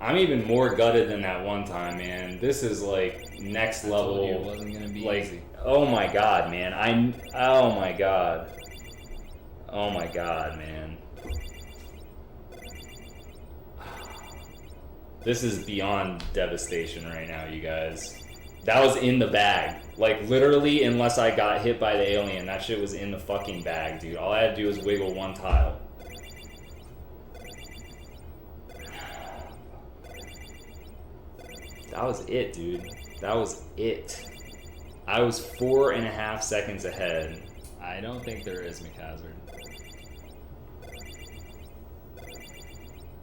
I'm even more gutted than that one time, man. This is like next level. I told you it wasn't gonna be easy. Oh my god, man. Oh my god. Oh my god, man. This is beyond devastation right now, you guys. That was in the bag. Like, literally, unless I got hit by the alien, that shit was in the fucking bag, dude. All I had to do was wiggle 1 tile. That was it, dude. That was it. I was 4.5 seconds ahead. I don't think there is McHazard.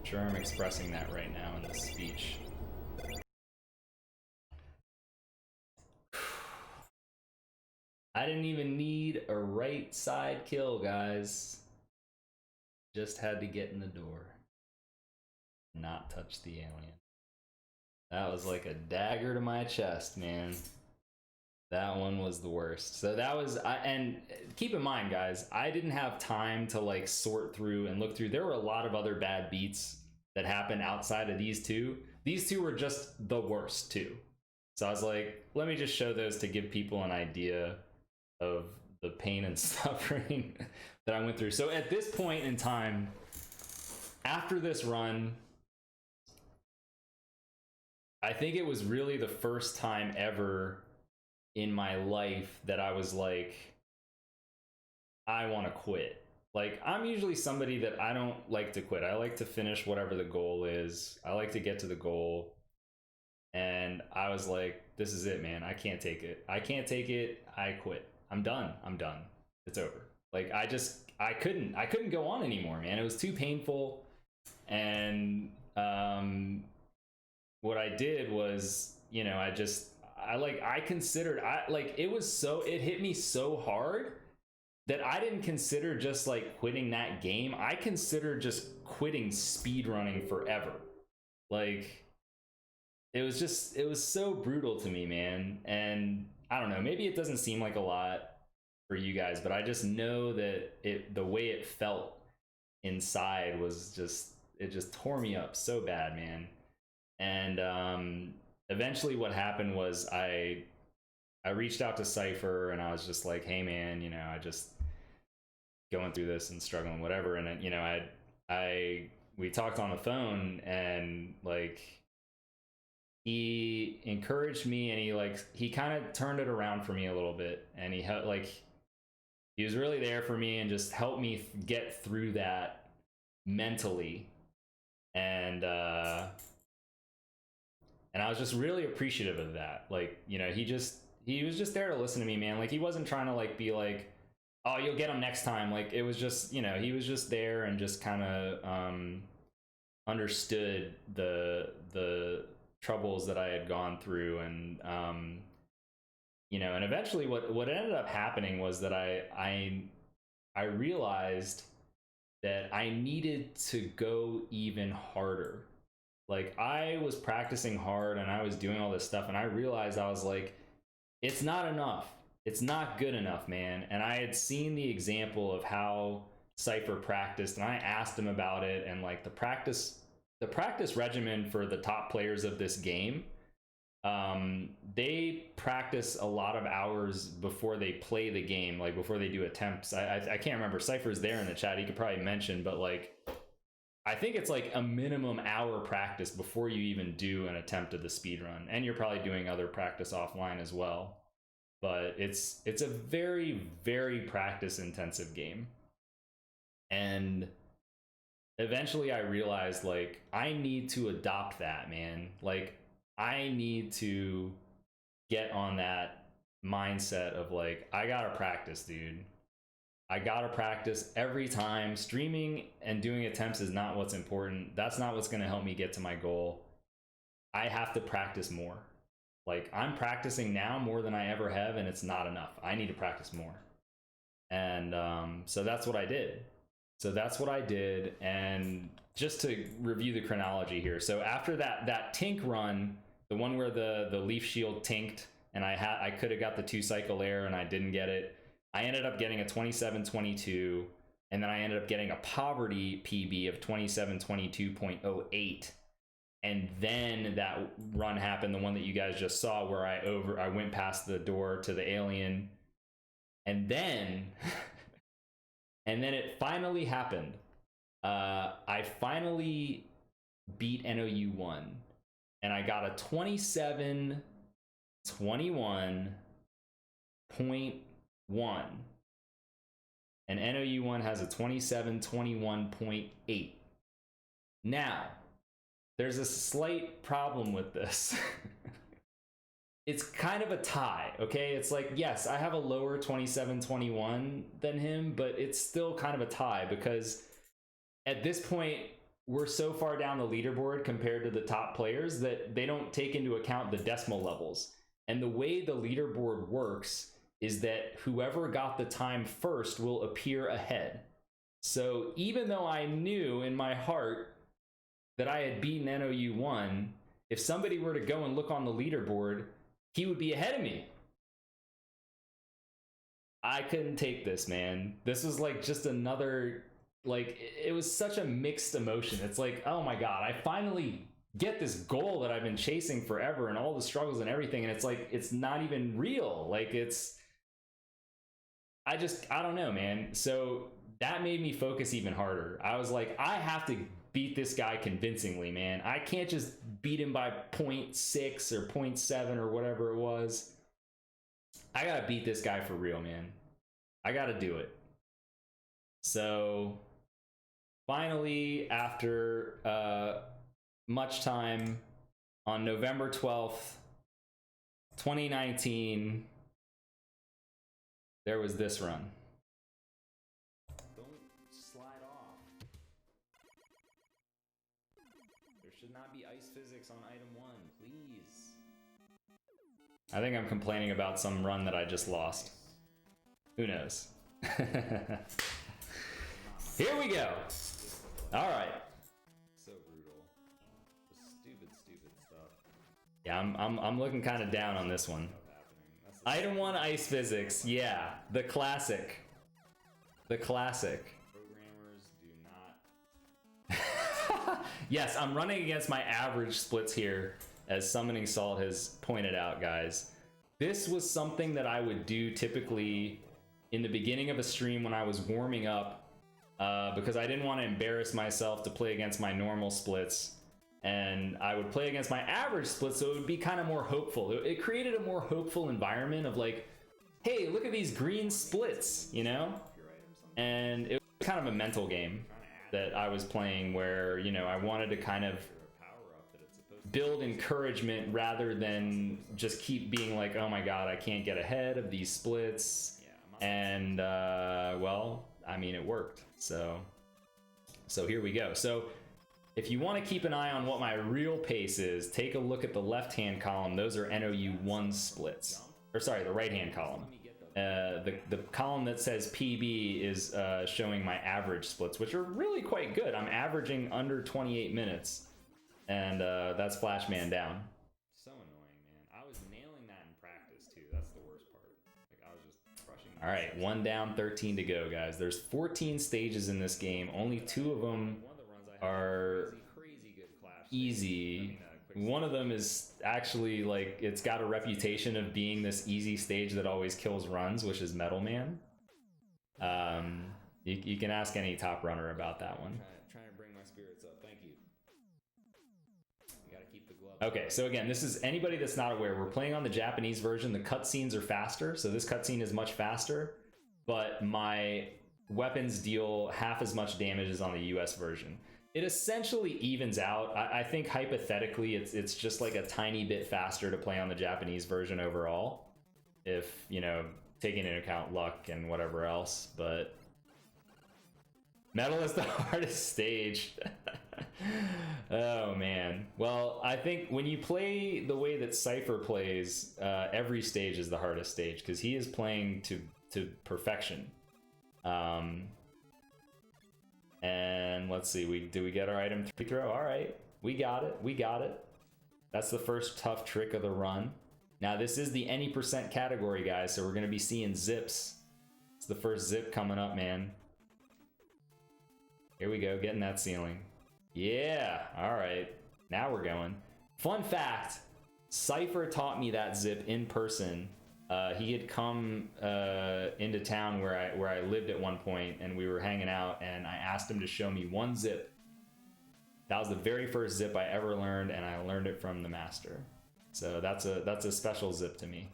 Sure, I'm expressing that right now in this speech. I didn't even need a right side kill, guys. Just had to get in the door. Not touch the alien. That was like a dagger to my chest, man. That one was the worst. So that was, and keep in mind, guys, I didn't have time to like sort through and look through. There were a lot of other bad beats that happened outside of these two. These two were just the worst too. So I was like, let me just show those to give people an idea of the pain and suffering that I went through. So at this point in time, after this run, I think it was really the first time ever in my life that I was like, I want to quit. Like, I'm usually somebody that I don't like to quit. I like to finish whatever the goal is. I like to get to the goal. And I was like, this is it, man. I can't take it. I can't take it. I quit. I'm done. I'm done. It's over. Like, I couldn't go on anymore, man. It was too painful. And what I did was, you know, it hit me so hard that I didn't consider just like quitting that game. I considered just quitting speedrunning forever. Like, it was so brutal to me, man. And I don't know, maybe it doesn't seem like a lot for you guys, but I just know that the way it felt inside was it just tore me up so bad, man. And eventually what happened was I reached out to Cypher and I was just like, hey man, you know, I just going through this and struggling, whatever. And you know, we talked on the phone and like, he encouraged me and he kind of turned it around for me a little bit. And he was really there for me and just helped me get through that mentally. And I was just really appreciative of that. Like, you know, he was just there to listen to me, man. Like, he wasn't trying to like be like, oh, you'll get him next time. Like, it was just, you know, he was just there and just kind of understood the troubles that I had gone through. And you know, and eventually what ended up happening was that I realized that I needed to go even harder. Like, I was practicing hard and I was doing all this stuff, and I realized, I was like, it's not enough. It's not good enough, man. And I had seen the example of how Cypher practiced, and I asked him about it, and like the practice regimen for the top players of this game, they practice a lot of hours before they play the game, like before they do attempts. I can't remember. Cypher's there in the chat. He could probably mention, but like, I think it's like a minimum hour practice before you even do an attempt at the speed run. And you're probably doing other practice offline as well. But it's a very, very practice intensive game. And eventually I realized, like, I need to adopt that, man. Like, I need to get on that mindset of like, I gotta practice, dude. I gotta practice every time. Streaming and doing attempts is not what's important. That's not what's gonna help me get to my goal. I have to practice more. Like, I'm practicing now more than I ever have, and it's not enough. I need to practice more. And so that's what I did. And just to review the chronology here. So after that Tink run, the one where the leaf shield tinked, and I could have got the 2-cycle air and I didn't get it. I ended up getting a 27.22, and then I ended up getting a poverty PB of 27.22.08. And then that run happened, the one that you guys just saw, where I went past the door to the alien. And then and then it finally happened. I finally beat NOU 1, and I got a 27.21.1, and NOU 1 has a 27.21.8. Now, there's a slight problem with this. it's kind of a tie, okay? It's like, yes, I have a lower 27-21 than him, but it's still kind of a tie because at this point, we're so far down the leaderboard compared to the top players that they don't take into account the decimal levels. And the way the leaderboard works is that whoever got the time first will appear ahead. So even though I knew in my heart that I had beaten NOU1, if somebody were to go and look on the leaderboard, he would be ahead of me. I couldn't take this, man. This was like just another, like, it was such a mixed emotion. It's like, oh my God, I finally get this goal that I've been chasing forever and all the struggles and everything. And it's like, it's not even real. Like I don't know, man. So that made me focus even harder. I was like, I have to beat this guy convincingly, man. I can't just beat him by 0.6 or 0.7 or whatever it was. I gotta beat this guy for real, man. I gotta do it. So finally, after much time, on November 12th, 2019, there was this run. Don't slide off. There should not be ice physics on item 1, please. I think I'm complaining about some run that I just lost. Who knows? Here we go. All right. So brutal. Just stupid stuff. Yeah, I'm looking kind of down on this one. Item 1 ice physics. Yeah, the classic. The classic. Programmers do not. Yes, I'm running against my average splits here, as Summoning Salt has pointed out, guys. This was something that I would do typically in the beginning of a stream when I was warming up, because I didn't want to embarrass myself to play against my normal splits. And I would play against my average splits, so it would be kind of more hopeful. It created a more hopeful environment of like, hey, look at these green splits, you know? And it was kind of a mental game that I was playing where, you know, I wanted to kind of build encouragement rather than just keep being like, oh my God, I can't get ahead of these splits. And, well, I mean, it worked. So here we go. So if you want to keep an eye on what my real pace is, take a look at the left-hand column. Those are NOU1 splits. Or sorry, the right-hand column. The column that says PB is showing my average splits, which are really quite good. I'm averaging under 28 minutes. And that's Flashman down. So annoying, man. I was nailing that in practice, too. That's the worst part. Like, I was just crushing. All right, 1 down, 13 to go, guys. There's 14 stages in this game. Only 2 of them are easy. One of them is actually like, it's got a reputation of being this easy stage that always kills runs, which is Metal Man. You can ask any top runner about that one. Trying to bring my spirits up. Thank you. You gotta keep the glove. Okay, so again, this is anybody that's not aware. We're playing on the Japanese version. The cutscenes are faster, so this cutscene is much faster, but my weapons deal half as much damage as on the US version. It essentially evens out. I think hypothetically it's just like a tiny bit faster to play on the Japanese version overall, if, you know, taking into account luck and whatever else, but Metal is the hardest stage. Oh man. Well, I think when you play the way that Cypher plays, every stage is the hardest stage because he is playing to perfection. And let's see, did we get our item 3 throw? All right, we got it. That's the first tough trick of the run. Now this is the any percent category, guys, so we're gonna be seeing zips. It's the first zip coming up, man. Here we go, getting that ceiling. Yeah, all right, now we're going. Fun fact, Cypher taught me that zip in person. He had come into town where I lived at one point, and we were hanging out, and I asked him to show me one zip. That was the very first zip I ever learned, and I learned it from the master. So that's a special zip to me.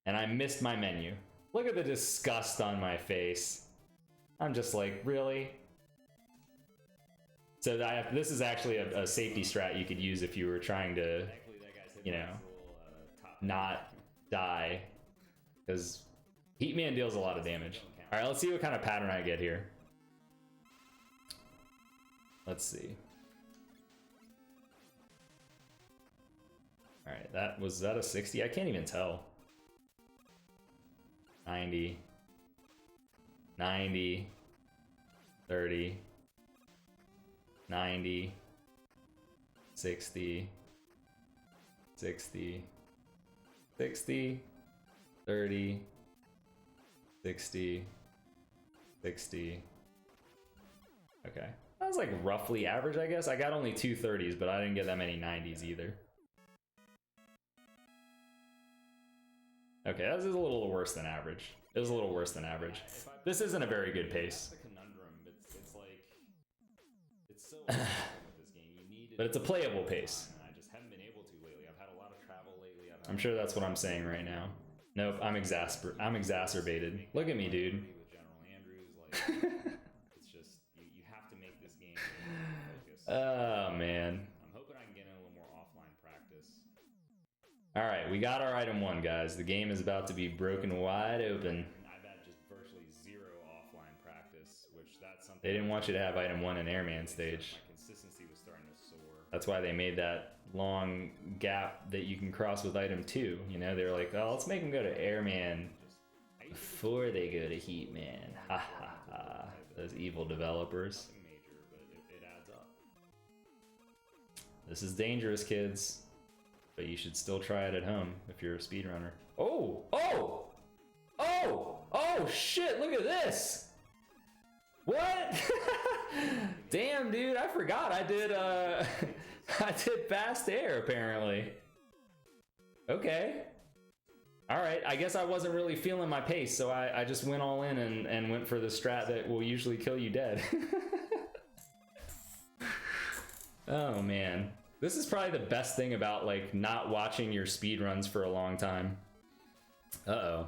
And I missed my menu. Look at the disgust on my face. I'm just like, really? So this is actually a safety strat you could use if you were trying to, you know. Top not die, because Heatman deals a lot of damage. All right, let's see what kind of pattern I get here. Let's see. All right, was that a 60? I can't even tell. 90, 90, 30, 90, 60, 60, 60, 30, 60, 60. Okay. That was like roughly average, I guess. I got only 2 30s, but I didn't get that many 90s either. Okay, that was a little worse than average. It was a little worse than average. This isn't a very good pace. It's like, it's so with this game. You need But it's a playable pace. and I just haven't been able to lately. I've had a lot of travel lately. I'm sure that's what I'm saying right now. Nope, I'm exacerbated. Look at me, dude. With General Andrews, like, it's just you have to make this game focus. Oh man. I'm hoping I can get in a little more offline practice. All right, we got our item 1, guys. The game is about to be broken wide open. I've had just virtually 0 offline practice, which that's something. They didn't want you to have item 1 in Airman stage. My consistency was starting to soar. That's why they made that long gap that you can cross with item 2. You know, they were like, oh, let's make them go to Airman before they go to Heatman. Ha ha ha. Those evil developers. Nothing major, but it adds up. This is dangerous, kids. But you should still try it at home if you're a speedrunner. Oh! Oh! Oh! Oh, shit! Look at this! What? Damn, dude, I forgot I did, I did fast air, apparently. Okay. Alright, I guess I wasn't really feeling my pace, so I just went all in and went for the strat that will usually kill you dead. Oh, man. This is probably the best thing about, like, not watching your speedruns for a long time. Uh-oh.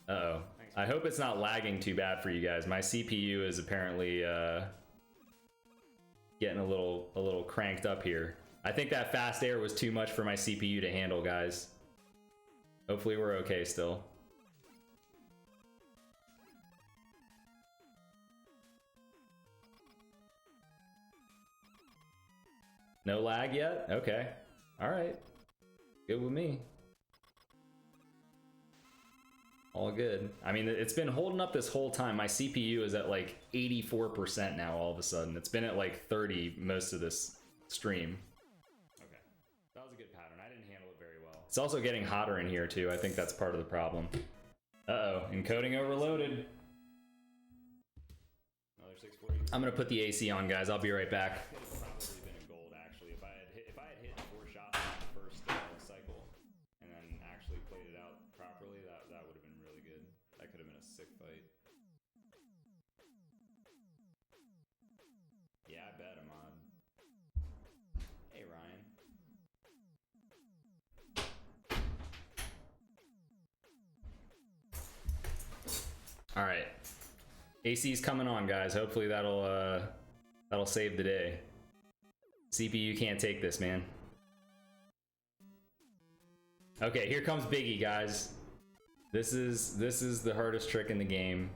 Uh-oh. I hope it's not lagging too bad for you guys. My CPU is apparently, getting a little cranked up here. I think that fast air was too much for my CPU to handle, guys. Hopefully we're okay still. No lag yet? Okay. Alright. Good with me. All good. I mean, it's been holding up this whole time. My CPU is at like 84% now all of a sudden. It's been at like 30 most of this stream. Okay. That was a good pattern. I didn't handle it very well. It's also getting hotter in here too. I think that's part of the problem. Uh-oh. Encoding overloaded. Another 640. I'm gonna put the AC on, guys. I'll be right back. Probably been a gold, actually. If I had hit 4 shots in the first cycle and then actually played it out properly, that would have been really good. That could have been a sick fight. Yeah, I bet, Ahmad. Hey, Ryan. All right. AC's coming on, guys. Hopefully that'll save the day. CPU can't take this, man. Okay, here comes Biggie, guys. This is the hardest trick in the game.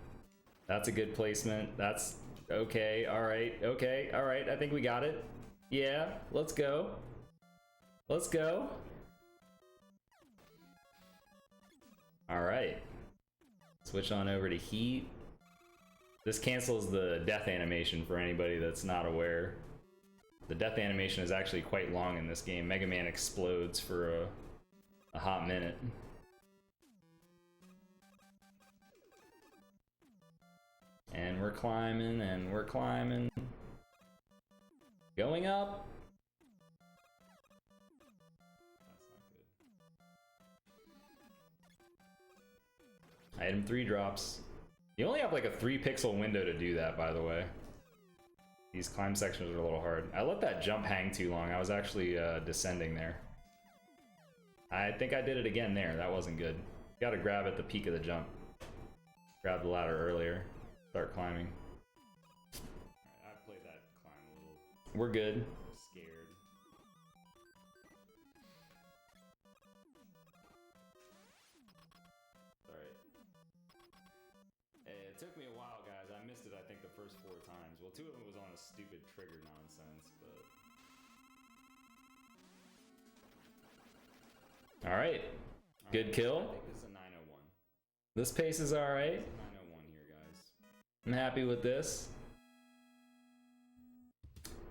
That's a good placement. That's okay. All right. Okay. All right. I think we got it. Yeah. Let's go. Let's go. All right. Switch on over to heat. This cancels the death animation for anybody that's not aware. The death animation is actually quite long in this game. Mega Man explodes for a hot minute. And we're climbing, and we're climbing. Going up. That's not good. Item 3 drops. You only have like a 3 pixel window to do that, by the way. These climb sections are a little hard. I let that jump hang too long. I was actually descending there. I think I did it again there. That wasn't good. Gotta grab at the peak of the jump. Grab the ladder earlier. Start climbing. Alright, I've played that climb a little We're good. scared. first 4 times. Well, 2 of them was on a stupid trigger nonsense, but... Alright. Good kill. I think this is a 901. This pace is alright. It's a 901 here, guys. I'm happy with this.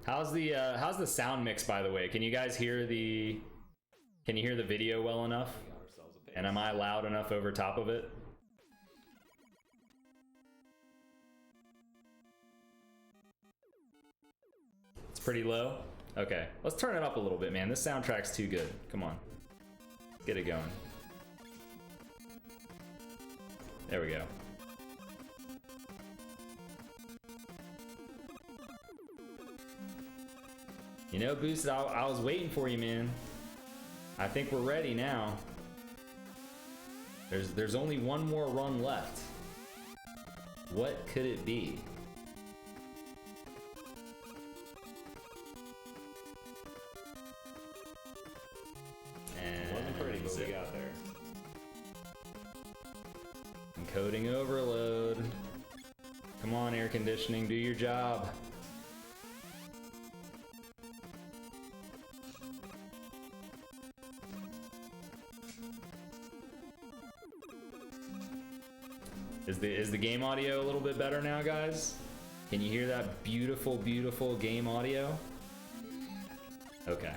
How's the sound mix, by the way? Can you guys hear the video well enough? We got ourselves a pace. And am I loud enough over top of it? It's pretty low? Okay. Let's turn it up a little bit, man. This soundtrack's too good. Come on. Let's get it going. There we go. You know, Boost, I was waiting for you, man. I think we're ready now. There's only one more run left. What could it be? And Wasn't pretty, but we got there. Encoding overload. Come on, air conditioning, do your job. Is the game audio a little bit better now, guys? Can you hear that beautiful, beautiful game audio? Okay.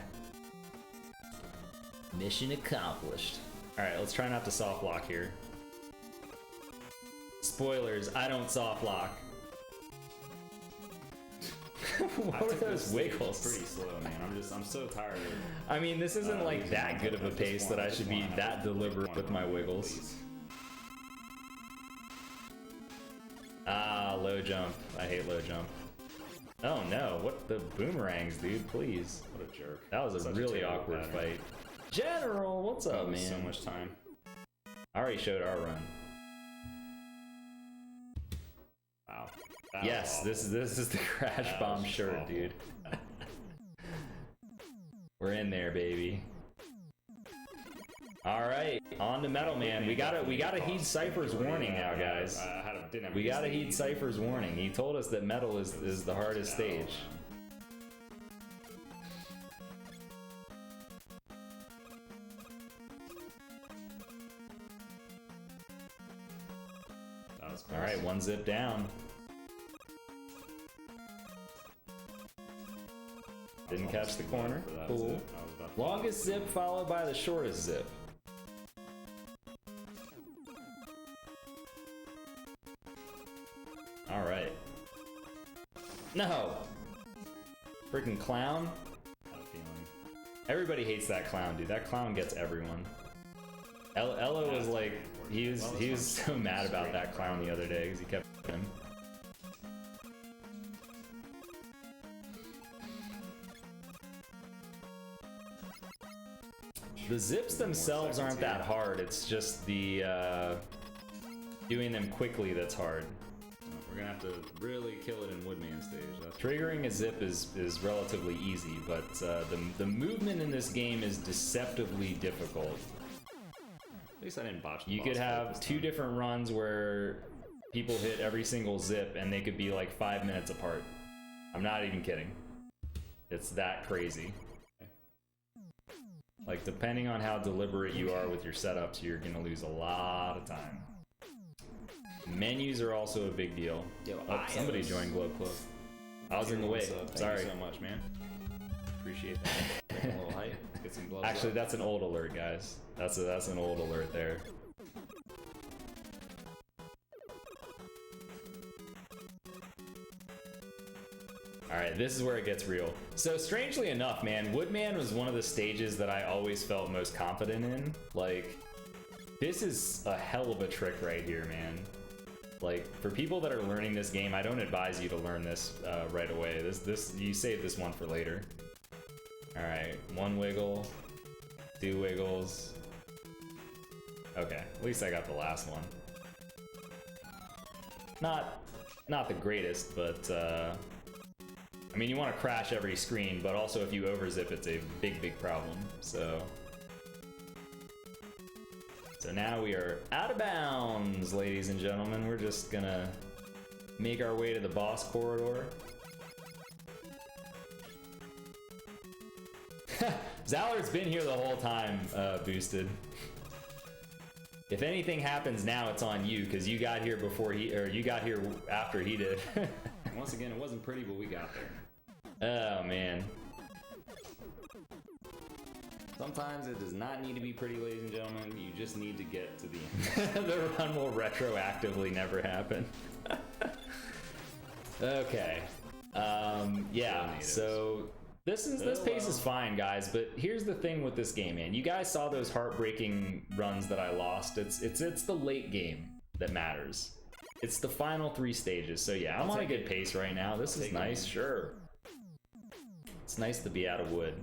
Mission accomplished. Alright, let's try not to soft lock here. Spoilers, I don't soft lock. What were those wiggles? Pretty slow, man. I'm so tired of it. I mean, this isn't like that good of a pace that I should be that deliberate with my wiggles. Ah, low jump. I hate low jump. Oh no, what the boomerangs, dude, please. What a jerk. That was a really awkward fight. General, what's up, man? So much time. I already showed our run. Wow. Yes, this is the crash bomb shirt, awful. Dude. We're in there, baby. All right, on to Metal Man. We gotta heed Cypher's warning now, guys. We gotta heed Cypher's warning. He told us that Metal is the hardest stage. All right, 1 zip down. Didn't catch the corner. Cool. Longest zip followed by the shortest zip. All right. No. Freaking clown. Everybody hates that clown, dude. That clown gets everyone. Ella was like, he was so mad about that clown the other day because he kept him. The zips themselves aren't that hard. It's just the doing them quickly that's hard. We're gonna have to really kill it in Woodman stage. Triggering a zip is relatively easy, but the movement in this game is deceptively difficult. At least I didn't botch the You could have 2 different runs where people hit every single zip and they could be like 5 minutes apart. I'm not even kidding. It's that crazy. Like, depending on how deliberate you are with your setups, you're gonna lose a lot of time. Menus are also a big deal. Oh, somebody joined Glow Club. I was in the way. Sorry. Thank you so much, man. Appreciate that. A little height. Let's get some gloves. Actually, that's an old alert, guys. That's an old alert there. Alright, this is where it gets real. So strangely enough, man, Woodman was one of the stages that I always felt most confident in. Like, this is a hell of a trick right here, man. Like, for people that are learning this game, I don't advise you to learn this right away. You save this one for later. Alright, 1 wiggle, 2 wiggles. Okay, at least I got the last one. Not the greatest, but I mean, you want to crash every screen, but also if you overzip, it's a big problem. So now we are out of bounds, ladies and gentlemen. We're just gonna make our way to the boss corridor. Zallard's been here the whole time, Boosted. If anything happens now, it's on you, because you got here before he, or you got here after he did. Once again, it wasn't pretty, but we got there. Oh, man. Sometimes it does not need to be pretty, ladies and gentlemen. You just need to get to the end. The run will retroactively never happen. Okay. Yeah, so this pace is fine, guys, but here's the thing with this game, man. You guys saw those heartbreaking runs that I lost. It's the late game that matters. It's the final 3 stages. So yeah, I'm on a good pace right now. This is nice, sure. It's nice to be out of wood.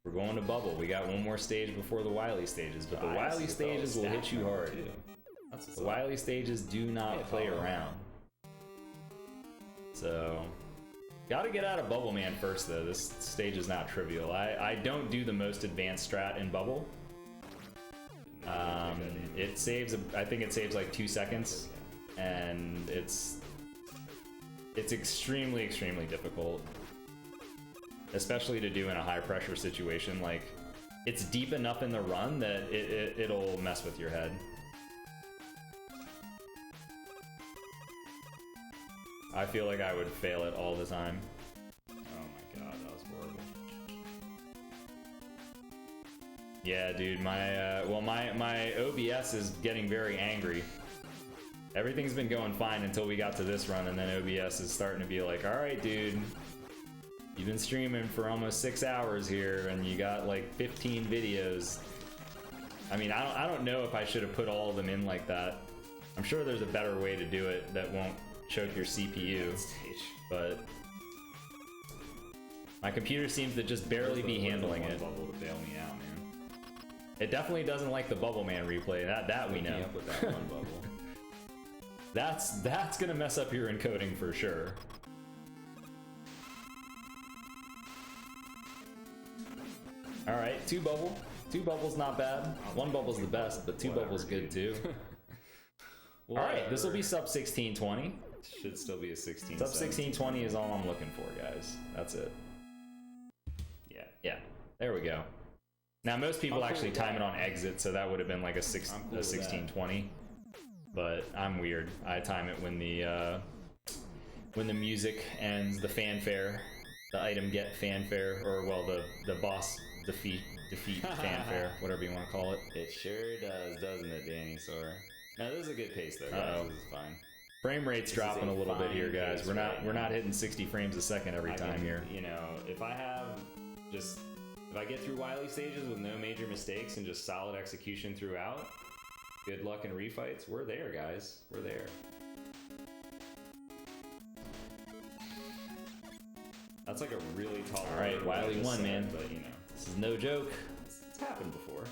We're going to bubble. We got one more stage before the Wily stages, but the Wily stages will hit you hard. The Wily stages do not play around. So, gotta get out of Bubble Man first, though. This stage is not trivial. I don't do the most advanced strat in Bubble. It saves, I think it saves like 2 seconds, and it's extremely, extremely difficult. Especially to do in a high pressure situation. Like, it's deep enough in the run that it'll mess with your head. I feel like I would fail it all the time. Oh my god, that was horrible. Yeah, dude, my OBS is getting very angry. Everything's been going fine until we got to this run, and then OBS is starting to be like, all right, dude, you've been streaming for almost 6 hours here, and you got like 15 videos. I mean, I don't know if I should have put all of them in like that. I'm sure there's a better way to do it that won't choke your CPU, but my computer seems to just barely be handling it. Bubble to bail me out, man. It definitely doesn't like the Bubble Man replay. That we know. Up with that one bubble. That's gonna mess up your encoding for sure. All right, 2 bubble. 2 bubbles not bad. 1 bubble's the best, but 2 bubbles good too. All right, this will be sub 1620. Should still be a 16. Sub 1620 is all I'm looking for, guys. That's it. Yeah. There we go. Now most people actually time it on exit, so that would have been like a 1620. But I'm weird. I time it when the music ends, the fanfare, the item get fanfare, or well, the boss defeat fanfare, whatever you want to call it. It sure does, doesn't it, Danny? Sorry. No, this is a good pace though, guys. Uh-oh. This is fine. Frame rate's dropping a little bit here, guys. We're not hitting 60 frames a second every time here. You know, if I get through Wily stages with no major mistakes and just solid execution throughout, good luck in refights. We're there, guys. We're there. That's like a really tall. All right, Wily won, man. But you know, this is no joke. it's happened before.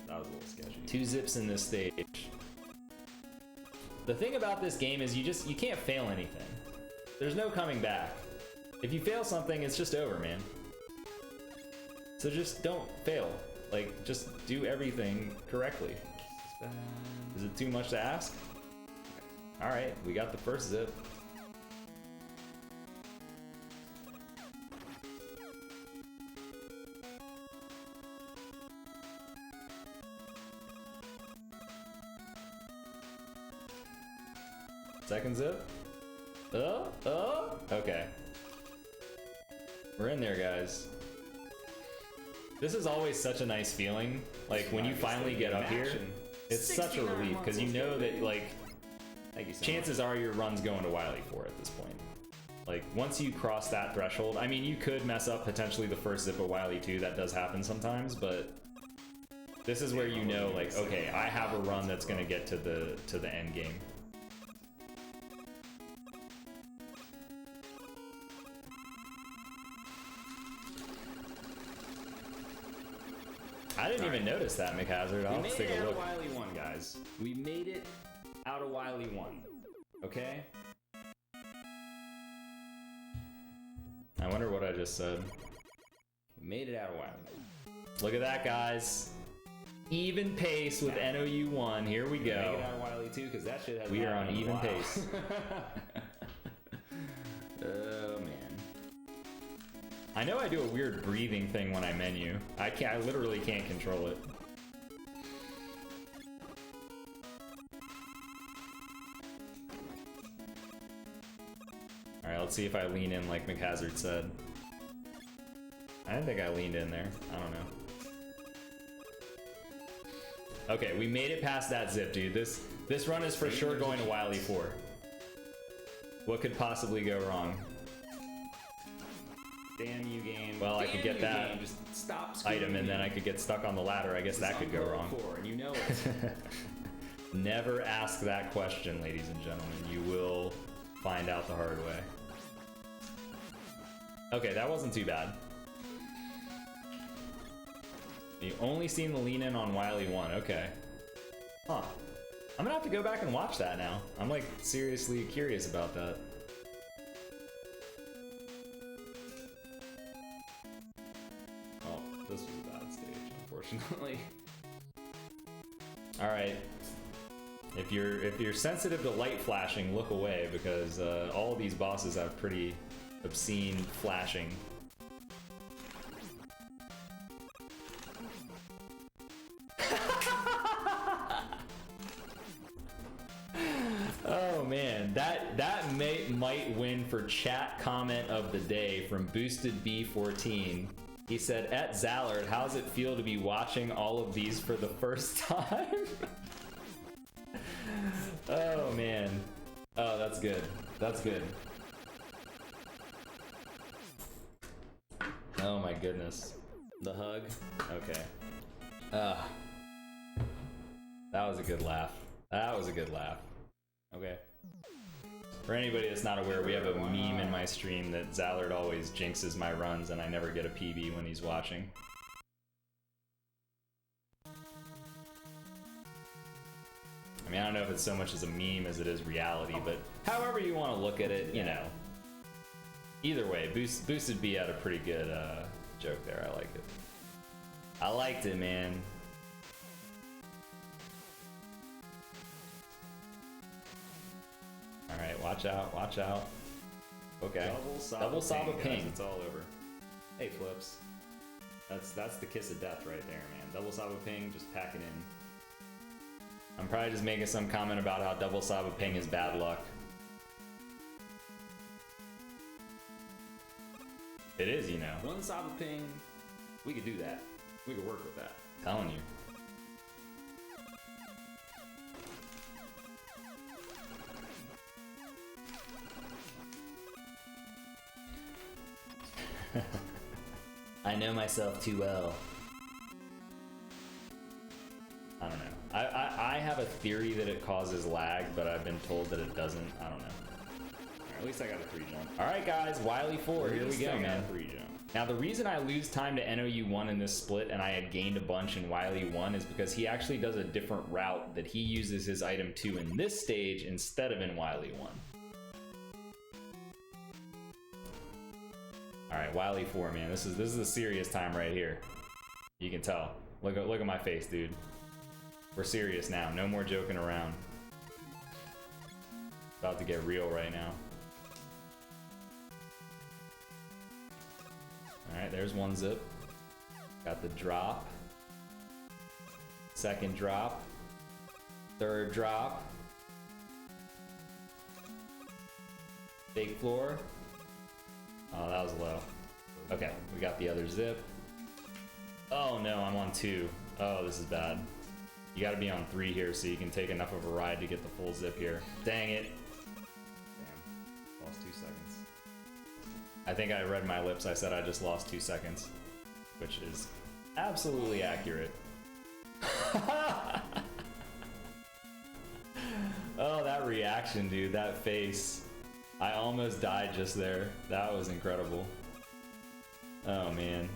That was a little sketchy. 2 zips in this stage. The thing about this game is you can't fail anything. There's no coming back. If you fail something, it's just over, man. So just don't fail. Like, just do everything correctly. Is it too much to ask? All right, we got the first zip. Second zip. Okay. We're in there, guys. This is always such a nice feeling. Like, when you finally get up here, it's such a relief, because you know that, like, chances are your run's going to Wily 4 at this point. Like, once you cross that threshold, I mean, you could mess up potentially the first zip of Wily 2, that does happen sometimes, but this is where you know, like, okay, I have a run that's gonna get to the end game. I didn't even notice that, McHazard. I'll We take made it a out look. of Wily 1, guys. We made it out of Wily 1. Okay? I wonder what I just said. We made it out of Wily 1. Look at that, guys. Even pace with NOU1. Here we Make it go. out of Wily 2 because that shit has. We are on happened in a even while. pace. Oh man. I know I do a weird breathing thing when I menu. I literally can't control it. Alright, let's see if I lean in like McHazard said. I didn't think I leaned in there. I don't know. Okay, we made it past that zip, dude. This run is for sure going to Wily 4. What could possibly go wrong? Damn you, game. Well, I Damn could get you, that game. Just stop item and me. then I could get stuck on the ladder. I guess that could go wrong. And you know it. Never ask that question, ladies and gentlemen. You will find out the hard way. Okay, that wasn't too bad. You only seen the lean in on Wily 1. Okay. Huh. I'm gonna have to go back and watch that now. I'm like seriously curious about that. Oh, this was a bad stage, unfortunately. All right. If you're sensitive to light flashing, look away because all of these bosses have pretty obscene flashing. Oh man, that might win for chat comment of the day from Boosted B14. He said, "At Zallard, how's it feel to be watching all of these for the first time?" Oh man. Oh, that's good. That's good. Oh my goodness. The hug. Okay. That was a good laugh. That was a good laugh. Okay. For anybody that's not aware, we have a meme in my stream that Zallard always jinxes my runs and I never get a PB when he's watching. I mean, I don't know if it's so much as a meme as it is reality, but however you want to look at it, you know. Either way, Boosted B had a pretty good joke there. I like it. I liked it, man. Alright, watch out, watch out. Okay. Double Saba ping. It's all over. Hey, Flips. That's the kiss of death right there, man. Double Saba ping, just pack it in. I'm probably just making some comment about how double Saba ping is bad luck. It is, you know. One Saba ping, we could do that. We could work with that. Telling you. I know myself too well. I don't know. I have a theory that it causes lag, but I've been told that it doesn't. I don't know. At least I got a 3 jump. Alright guys, Wily 4, here we go, man. 3 jump. Now the reason I lose time to NOU1 in this split and I had gained a bunch in Wily 1 is because he actually does a different route that he uses his item to in this stage instead of in Wily 1. Alright, Wily 4, man. This is a serious time right here. You can tell. Look at my face, dude. We're serious now. No more joking around. About to get real right now. Alright, there's one zip. Got the drop. Second drop. Third drop. Big floor. Oh, that was low. Okay, we got the other zip. Oh no, I'm on 2. Oh, this is bad. You gotta be on 3 here so you can take enough of a ride to get the full zip here. Dang it. Damn. Lost 2 seconds. I think I read my lips. I said I just lost 2 seconds, which is absolutely accurate. Oh, that reaction, dude. That face. I almost died just there. That was incredible. Oh, man.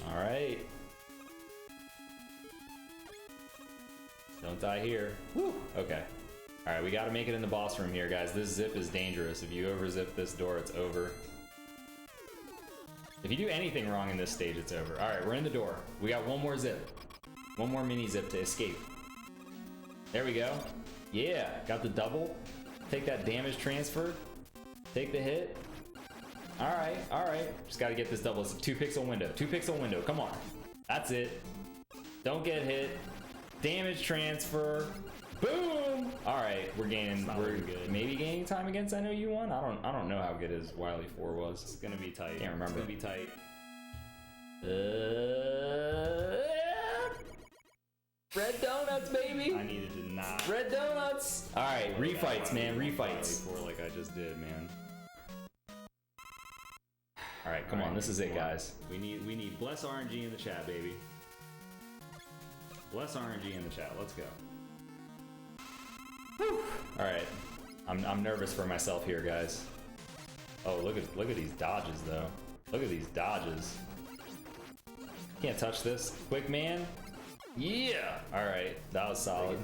All right. Don't die here. Woo. Okay. All right, we got to make it in the boss room here, guys. This zip is dangerous. If you over zip this door, it's over. If you do anything wrong in this stage, it's over. All right, we're in the door. We got one more zip. One more mini zip to escape. There we go. Yeah, got the double. Take that damage transfer. Take the hit. All right. Just got to get this double. It's a 2-pixel window. 2-pixel window. Come on. That's it. Don't get hit. Damage transfer. Boom! All right, we're gaining. We're good. Maybe gaining time against I Know You Won. I don't know how good his Wily 4 was. It's gonna be tight. Can't remember. It's gonna be tight. Red donuts, baby. I needed to not. Red donuts. All right, refights, man. Refights. Wily 4 like I just did, man. All right, come on. This is it, guys. We need bless RNG in the chat, baby. Bless RNG in the chat. Let's go. All right, I'm nervous for myself here, guys. Oh, look at these dodges, though. Look at these dodges. Can't touch this. Quick man. Yeah. All right, that was solid.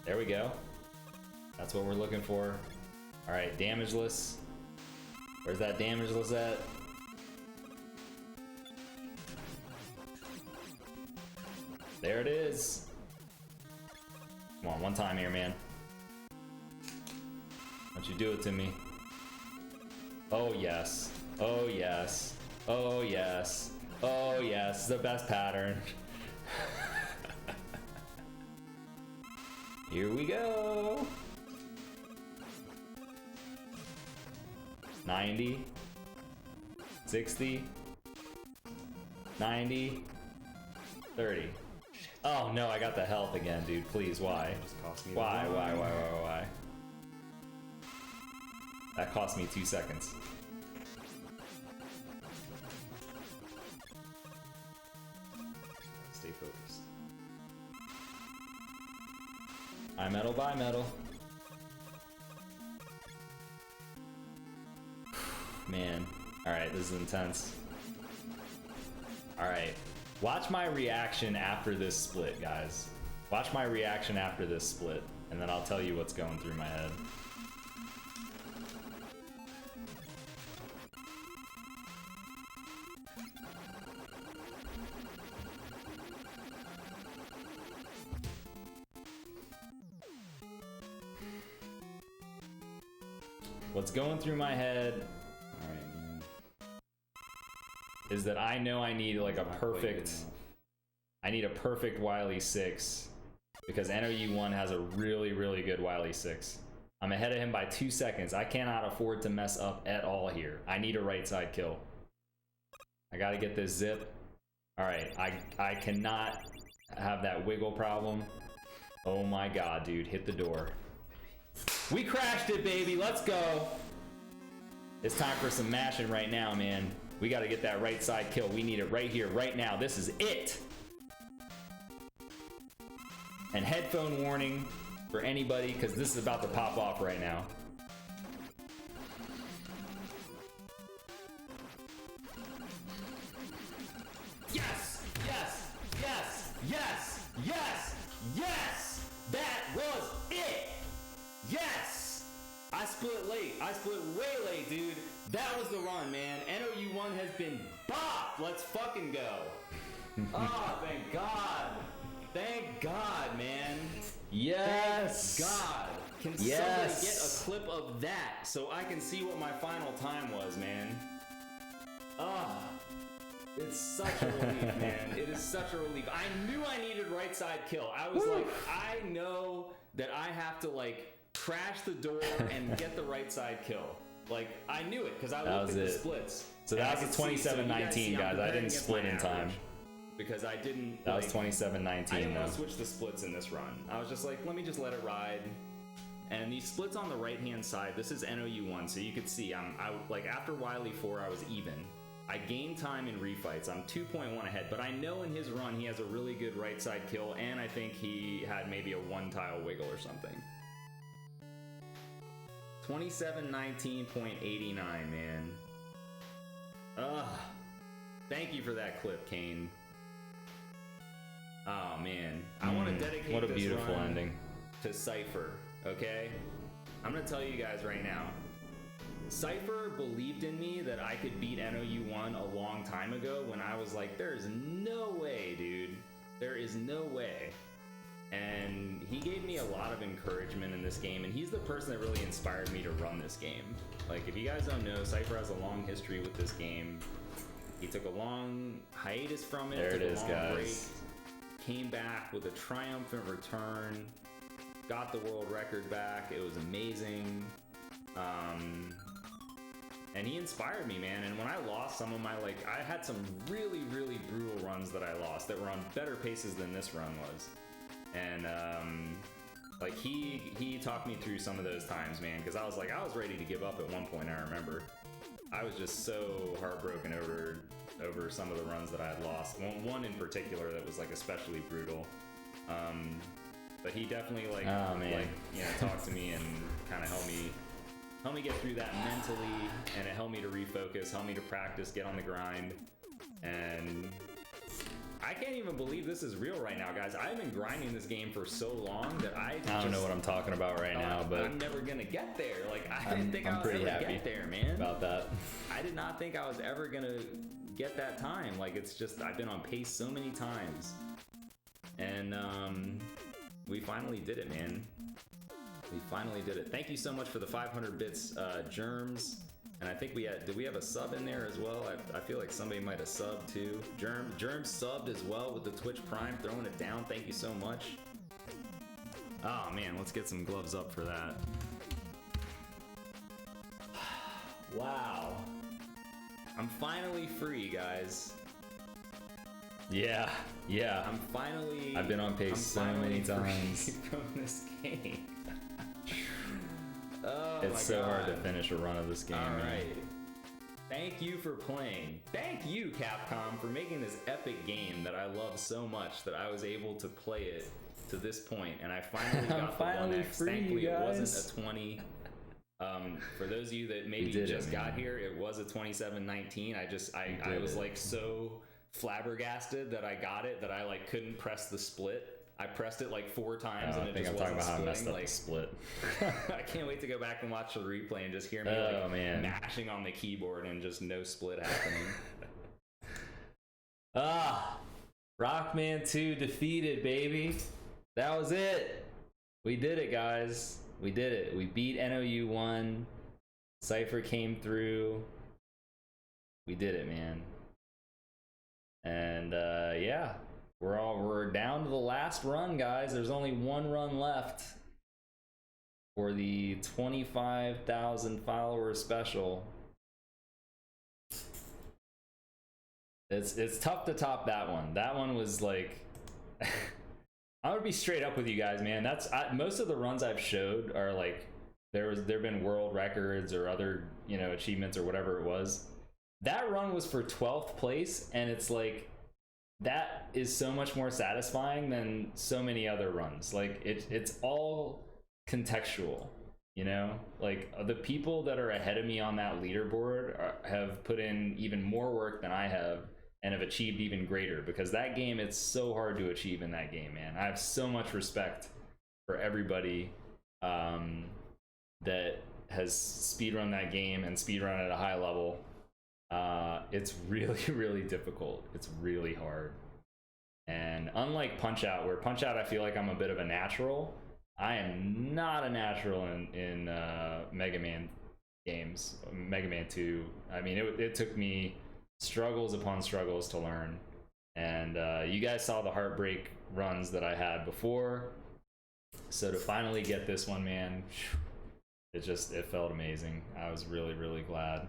There we go. That's what we're looking for. All right, damageless. Where's that damageless at? There it is. Come on, one time here, man. Don't you do it to me. Oh, yes. Oh, yes. Oh, yes. Oh, yes. The best pattern. Here we go. 90. 60. 90. 30. Oh no, I got the health again, dude. Please, why? Why? That cost me 2 seconds. Stay focused. I metal by metal. Man. Alright, this is intense. Alright. Watch my reaction after this split, guys. Watch my reaction after this split, and then I'll tell you what's going through my head. What's going through my head is that I know I need like a perfect, I need a perfect Wily 6 because NOU1 has a really, really good Wily 6. I'm ahead of him by 2 seconds. I cannot afford to mess up at all here. I need a right side kill. I gotta get this zip. All right, I cannot have that wiggle problem. Oh my God, dude, hit the door. We crashed it, baby, let's go. It's time for some mashing right now, man. We got to get that right side kill. We need it right here, right now. This is it. And headphone warning for anybody, because this is about to pop off right now. Yes! Yes! Yes! Yes! Yes! Yes! That was it! Yes! I split late. I split way late, dude. That was the run, man. NOU1 has been bopped. Let's fucking go. Oh, thank God. Thank God, man. Yes. Thank God. Can somebody get a clip of that so I can see what my final time was, man? Ah. It's such a relief, man. It is such a relief. I knew I needed right side kill. I was like, I know that I have to like crash the door and get the right side kill. Like, I knew it because I looked at the splits. So that was a 27-19, guys. I didn't split in time. Because I didn't. That was 27-19. I didn't want to switch the splits in this run. I was just like, let me just let it ride. And these splits on the right hand side, this is NOU1, so you could see I like after Wily 4 I was even. I gained time in refights. I'm 2.1 ahead, but I know in his run he has a really good right side kill, and I think he had maybe a one tile wiggle or something. 27-19.89, man. Ugh. Thank you for that clip, Kane. Oh man, I want to dedicate what a this beautiful run ending to Cypher. Okay, I'm gonna tell you guys right now. Cypher believed in me that I could beat NOU1 a long time ago when I was like, there's no way, dude. There is no way. And he gave me a lot of encouragement in this game, and he's the person that really inspired me to run this game. Like, if you guys don't know, Cypher has a long history with this game. He took a long hiatus from it. There it is, guys. Break, came back with a triumphant return, got the world record back. It was amazing. And he inspired me, man. And when I lost some of my, like, I had some really, really brutal runs that I lost that were on better paces than this run was. And like he talked me through some of those times, man, because I was ready to give up at one point. I remember I was just so heartbroken over some of the runs that I had lost. One in particular that was like especially brutal. But he definitely like talked to me and kind of helped me get through that mentally, and it helped me to refocus, helped me to practice, get on the grind. And I can't even believe this is real right now, guys. I've been grinding this game for so long that I don't know what I'm talking about right now, but I'm never gonna get there. Like, I didn't think I was pretty ever happy get there, man. about that. I did not think I was ever gonna get that time. Like, it's just, I've been on pace so many times. And we finally did it, man. We finally did it. Thank you so much for the 500 bits, Germs. And I think did we have a sub in there as well? I feel like somebody might have subbed too. Germ subbed as well with the Twitch Prime, throwing it down. Thank you so much. Oh man, let's get some gloves up for that. Wow. I'm finally free, guys. Yeah. I'm finally... I've been on pace so many times from this game. Oh, it's so hard to finish a run of this game. All man. right. Thank you for playing. Thank you, Capcom, for making this epic game that I love so much that I was able to play it to this point, and I finally got the 1X. Thankfully, it wasn't a 20. For those of you that maybe just got here, it was a 2719. I was like so flabbergasted that I got it that I like couldn't press the split. I pressed it like 4 times and it just wasn't splitting. How I messed up the split. I can't wait to go back and watch the replay and just hear me mashing on the keyboard and just no split happening. Rockman 2 defeated, baby. That was it. We did it, guys. We did it. We beat NOU1. Cypher came through. We did it, man. And yeah. We're down to the last run, guys. There's only one run left for the 25,000 followers special. It's tough to top that one. That one was like, I'm gonna be straight up with you guys, man. Most of the runs I've showed are like there've been world records or other achievements or whatever it was. That run was for 12th place, and it's like, that is so much more satisfying than so many other runs. Like it's all contextual, like the people that are ahead of me on that leaderboard have put in even more work than I have and have achieved even greater, because that game, it's so hard to achieve in that game, man. I have so much respect for everybody that has speedrun that game and speedrun at a high level. It's really, really difficult. It's really hard. And unlike Punch-Out, where Punch-Out I feel like I'm a bit of a natural, I am not a natural in Mega Man games. Mega Man 2, I mean, it took me struggles upon struggles to learn. And you guys saw the heartbreak runs that I had before. So to finally get this one, man, it felt amazing. I was really, really glad.